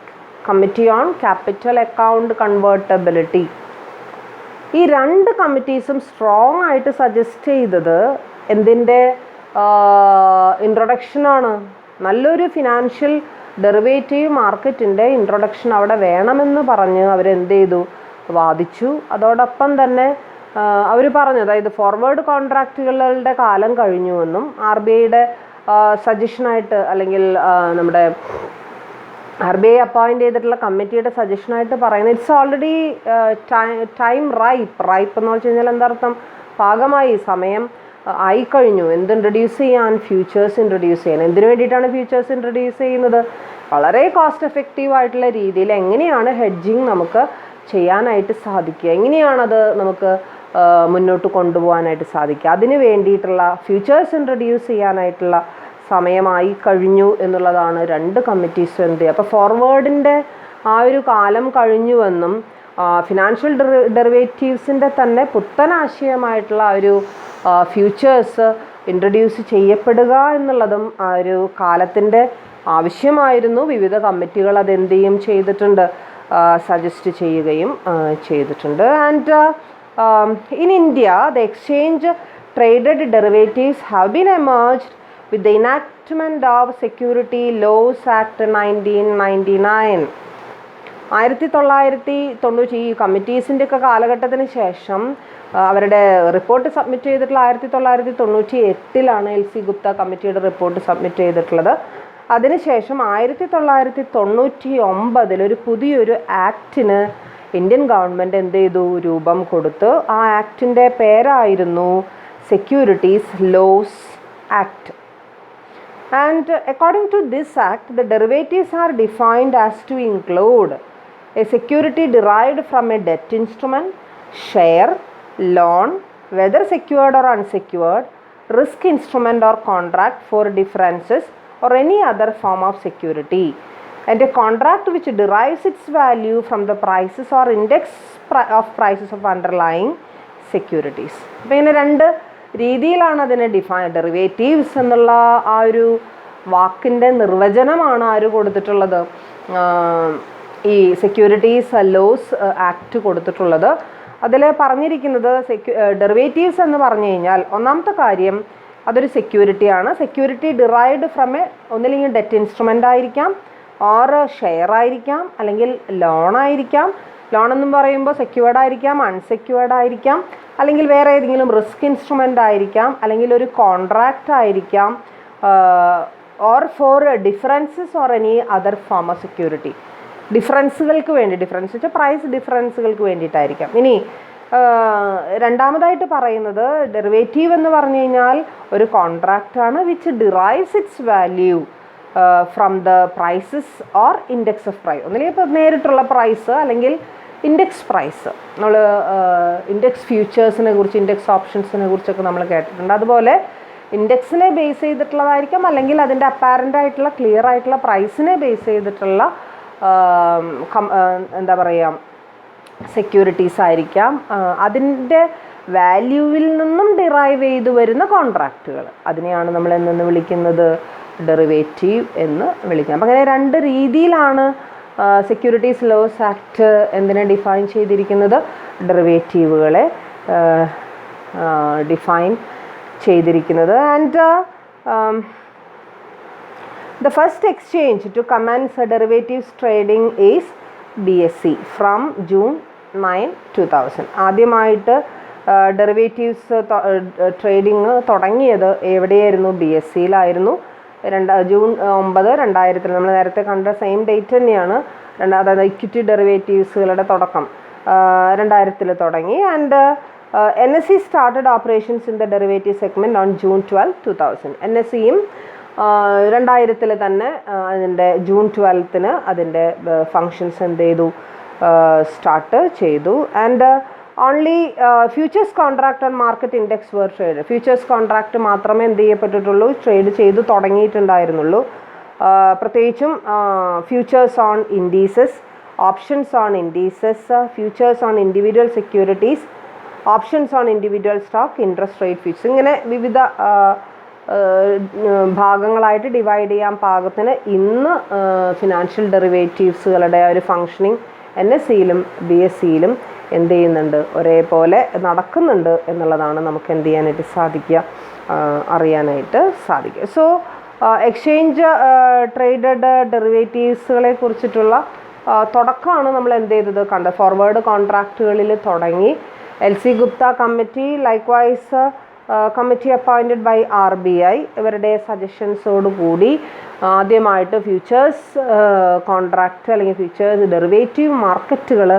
Committee on capital account convertibility. ഈ രണ്ട് കമ്മിറ്റീസും സ്ട്രോങ് ആയിട്ട് സജസ്റ്റ് ചെയ്തത് എന്തിൻ്റെ ഇൻട്രൊഡക്ഷനാണ്? നല്ലൊരു ഫിനാൻഷ്യൽ ഡെറിവേറ്റീവ് മാർക്കറ്റിൻ്റെ ഇൻട്രൊഡക്ഷൻ അവിടെ വേണമെന്ന് പറഞ്ഞ് അവരെന്ത് ചെയ്തു, വാദിച്ചു. അതോടൊപ്പം തന്നെ അവർ പറഞ്ഞു, അതായത് ഫോർവേഡ് കോൺട്രാക്റ്റുകളുടെ കാലം കഴിഞ്ഞുവെന്നും RBIയുടെ സജഷനായിട്ട് അല്ലെങ്കിൽ നമ്മുടെ RBI അപ്പോയിൻ്റ് ചെയ്തിട്ടുള്ള കമ്മിറ്റിയുടെ സജഷനായിട്ട് പറയുന്നത് ഇറ്റ്സ് ഓൾറെഡി ടൈം റൈപ്പ് എന്ന് വെച്ച് കഴിഞ്ഞാൽ എന്താർത്ഥം, പാകമായി, സമയം ആയിക്കഴിഞ്ഞു. എന്ത് ഇൻട്രൊഡ്യൂസ് ചെയ്യാൻ? ഫ്യൂച്ചേഴ്സ് ഇൻട്രൊഡ്യൂസ് ചെയ്യാൻ. എന്തിനു വേണ്ടിയിട്ടാണ് ഫ്യൂച്ചേഴ്സ് ഇൻട്രൊഡ്യൂസ് ചെയ്യുന്നത്? വളരെ കോസ്റ്റ് എഫക്റ്റീവ് ആയിട്ടുള്ള രീതിയിൽ എങ്ങനെയാണ് ഹെഡ്ജിങ് നമുക്ക് ചെയ്യാനായിട്ട് സാധിക്കുക, എങ്ങനെയാണത് നമുക്ക് മുന്നോട്ട് കൊണ്ടുപോകാനായിട്ട് സാധിക്കുക, അതിന് വേണ്ടിയിട്ടുള്ള ഫ്യൂച്ചേഴ്സ് ഇൻട്രൊഡ്യൂസ് ചെയ്യാനായിട്ടുള്ള സമയമായി കഴിഞ്ഞു എന്നുള്ളതാണ് രണ്ട് കമ്മിറ്റീസും എന്ത് ചെയ്യുക. അപ്പോൾ ഫോർവേഡിൻ്റെ ആ ഒരു കാലം കഴിഞ്ഞുവെന്നും ഫിനാൻഷ്യൽ ഡെറിവേറ്റീവ്സിൻ്റെ തന്നെ പുത്തനാശയമായിട്ടുള്ള ഒരു ഫ്യൂച്ചേഴ്സ് ഇൻട്രൊഡ്യൂസ് ചെയ്യപ്പെടുക എന്നുള്ളതും ആ ഒരു കാലത്തിൻ്റെ ആവശ്യമായിരുന്നു. വിവിധ കമ്മിറ്റികൾ അതെന്ത് ചെയ്യും ചെയ്തിട്ടുണ്ട്, സജസ്റ്റ് ചെയ്യുകയും ചെയ്തിട്ടുണ്ട്. And in India the exchange traded derivatives have been emerged with the enactment of security laws act 1999. 1990 ഈ കമ്മിറ്റീസിൻ്റെയൊക്കെ കാലഘട്ടത്തിന് ശേഷം അവരുടെ റിപ്പോർട്ട് സബ്മിറ്റ് ചെയ്തിട്ടുള്ള 1998 LC ഗുപ്ത കമ്മിറ്റിയുടെ റിപ്പോർട്ട് സബ്മിറ്റ് ചെയ്തിട്ടുള്ളത്. അതിനുശേഷം 1999 ഒരു പുതിയൊരു ആക്ടിന് ഇന്ത്യൻ ഗവൺമെൻറ് എന്ത് ചെയ്തു, രൂപം കൊടുത്തു. ആ ആക്ടിൻ്റെ പേരായിരുന്നു securities laws act. And according to this act, the derivatives are defined as to include a security derived from a debt instrument, share, loan, whether secured or unsecured, risk instrument or contract for differences or any other form of security, and a contract which derives its value from the prices or index of prices of underlying securities. അപ്പോൾ ഇങ്ങനെ രണ്ട് രീതിയിലാണ് അതിനെ derivatives എന്നുള്ള ആ ഒരു വാക്കിൻ്റെ നിർവചനമാണ് ആര് കൊടുത്തിട്ടുള്ളത്, ഈ സെക്യൂരിറ്റീസ് ലോസ് ആക്ട് കൊടുത്തിട്ടുള്ളത്. അതിൽ പറഞ്ഞിരിക്കുന്നത് ഡെറിവേറ്റീവ്സ് എന്ന് പറഞ്ഞു കഴിഞ്ഞാൽ ഒന്നാമത്തെ കാര്യം അതൊരു സെക്യൂരിറ്റിയാണ്. സെക്യൂരിറ്റി ഡിറൈവ്ഡ് ഫ്രം ഒന്നില്ലെങ്കിൽ ഡെറ്റ് ഇൻസ്ട്രുമെൻ്റ് ആയിരിക്കാം, ഓർ ഷെയർ ആയിരിക്കാം, അല്ലെങ്കിൽ ലോൺ ആയിരിക്കാം. ലോൺ എന്നും പറയുമ്പോൾ സെക്യൂർഡ് ആയിരിക്കാം, അൺസെക്യൂർഡ് ആയിരിക്കാം, അല്ലെങ്കിൽ വേറെ ഏതെങ്കിലും റിസ്ക് ഇൻസ്ട്രുമെൻ്റ് ആയിരിക്കാം, അല്ലെങ്കിൽ ഒരു കോൺട്രാക്റ്റ് ആയിരിക്കാം, or for differences or any other form of security. ഡിഫറൻസുകൾക്ക് വേണ്ടി, ഡിഫറൻസ് വെച്ചാൽ പ്രൈസ് ഡിഫറൻസുകൾക്ക് വേണ്ടിയിട്ടായിരിക്കാം. ഇനി രണ്ടാമതായിട്ട് പറയുന്നത് ഡെറിവേറ്റീവ് എന്ന് പറഞ്ഞു കഴിഞ്ഞാൽ ഒരു കോൺട്രാക്റ്റാണ് which derives its value from the prices or index of price. ഒന്നില്ലെങ്കിൽ ഇപ്പോൾ നേരിട്ടുള്ള പ്രൈസ് അല്ലെങ്കിൽ ഇൻഡെക്സ് പ്രൈസ്, നമ്മൾ ഇൻഡെക്സ് ഫ്യൂച്ചേഴ്സിനെ കുറിച്ച്, ഇൻഡെക്സ് ഓപ്ഷൻസിനെ കുറിച്ചൊക്കെ നമ്മൾ കേട്ടിട്ടുണ്ട്. അതുപോലെ ഇൻഡെക്സിനെ ബേസ് ചെയ്തിട്ടുള്ളതായിരിക്കാം, അല്ലെങ്കിൽ അതിൻ്റെ അപ്പാരൻ്റ് ആയിട്ടുള്ള ക്ലിയർ ആയിട്ടുള്ള പ്രൈസിനെ ബേസ് ചെയ്തിട്ടുള്ള എന്താ പറയുക സെക്യൂരിറ്റീസ് ആയിരിക്കാം. അതിൻ്റെ വാല്യൂവിൽ നിന്നും ഡിറൈവ് ചെയ്ത് വരുന്ന കോൺട്രാക്റ്റുകൾ, അതിനെയാണ് നമ്മൾ എന്ന് വിളിക്കുന്നത് ഡെറിവേറ്റീവ് എന്ന് വിളിക്കാം. അപ്പം അങ്ങനെ രണ്ട് രീതിയിലാണ് സെക്യൂരിറ്റീസ് ലോസ് ആക്ട് എന്തിനെ ഡിഫൈൻ ചെയ്തിരിക്കുന്നത്, ഡെറിവേറ്റീവുകളെ ഡിഫൈൻ ചെയ്തിരിക്കുന്നത്. And the first exchange to commence a derivatives trading is BSE from June 9, 2000. ആദ്യമായിട്ട് ഡെറിവേറ്റീവ്സ് ട്രേഡിങ് തുടങ്ങിയത് എവിടെയായിരുന്നു? BSEയിലായിരുന്നു. ജൂൺ 9, 2000. നമ്മൾ നേരത്തെ കണ്ട സെയിം ഡേറ്റ് തന്നെയാണ്. അതായത് ഇക്വിറ്റി ഡെറിവേറ്റീവ്സുകളുടെ തുടക്കം 2000 തുടങ്ങി. And NSE started operations in the derivative segment on June 12, 2000. NSEയും 2000 തന്നെ അതിൻ്റെ ജൂൺ 12 അതിൻ്റെ ഫങ്ഷൻസ് എന്ത് ചെയ്തു, സ്റ്റാർട്ട് ചെയ്തു. And only futures contract and market index were trade. Futures contract മാത്രമേ എന്ത് ചെയ്യപ്പെട്ടിട്ടുള്ളൂ, ട്രേഡ് ചെയ്ത് തുടങ്ങിയിട്ടുണ്ടായിരുന്നുള്ളൂ. പ്രത്യേകിച്ചും futures on indices, options on indices, futures on individual securities, options on individual stock, interest rate futures, ഇങ്ങനെ വിവിധ ഭാഗങ്ങളായിട്ട് ഡിവൈഡ് ചെയ്യാൻ പാകത്തിന് ഇന്ന് ഫിനാൻഷ്യൽ ഡെറിവേറ്റീവ്സുകളുടെ ഒരു ഫങ്ഷനിങ് NSEയിലും BSEയിലും എന്ത് ചെയ്യുന്നുണ്ട്, ഒരേപോലെ നടക്കുന്നുണ്ട് എന്നുള്ളതാണ് നമുക്ക് എന്ത് ചെയ്യാനായിട്ട് സാധിക്കുക, അറിയാനായിട്ട് സാധിക്കുക. സോ എക്സ്ചേഞ്ച് ട്രേഡഡ് ഡെറിവേറ്റീവ്സുകളെ കുറിച്ചിട്ടുള്ള തുടക്കമാണ് നമ്മൾ എന്ത് ചെയ്തത് കണ്ടത്. ഫോർവേഡ് കോൺട്രാക്റ്റുകളിൽ തുടങ്ങി. LC Gupta committee, likewise committee appointed by RBI, ഇവരുടെ സജഷൻസോട് കൂടി ആദ്യമായിട്ട് ഫ്യൂച്ചേഴ്സ് കോൺട്രാക്റ്റ് അല്ലെങ്കിൽ ഫ്യൂച്ചേഴ്സ് ഡെറിവേറ്റീവ് മാർക്കറ്റുകൾ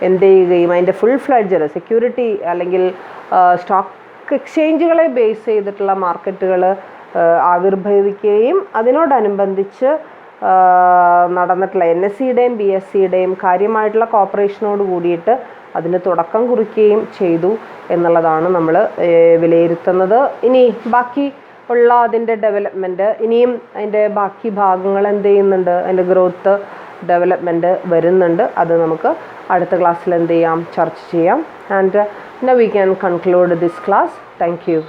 എന്ത് ചെയ്യുകയും അതിൻ്റെ ഫുൾ ഫ്ലെഡ്ജഡ് സെക്യൂരിറ്റി അല്ലെങ്കിൽ സ്റ്റോക്ക് എക്സ്ചേഞ്ചുകളെ ബേസ് ചെയ്തിട്ടുള്ള മാർക്കറ്റുകൾ ആവിർഭവിക്കുകയും അതിനോടനുബന്ധിച്ച് നടന്നിട്ടുള്ള NSEയുടെയും BSEയുടെയും കാര്യമായിട്ടുള്ള കോപ്പറേഷനോട് കൂടിയിട്ട് അതിന് തുടക്കം കുറിക്കുകയും ചെയ്തു എന്നുള്ളതാണ് നമ്മൾ വിലയിരുത്തുന്നത്. ഇനി ബാക്കി ഉള്ള അതിൻ്റെ ഡെവലപ്മെൻറ്റ്, ഇനിയും അതിൻ്റെ ബാക്കി ഭാഗങ്ങൾ എന്ത് ചെയ്യുന്നുണ്ട്, അതിൻ്റെ ഗ്രോത്ത് ഡെവലപ്മെൻറ്റ് വരുന്നുണ്ട്. അത് നമുക്ക് അടുത്ത ക്ലാസ്സിൽ എന്ത് ചെയ്യാം, ചർച്ച ചെയ്യാം. And now we can conclude this class. Thank you.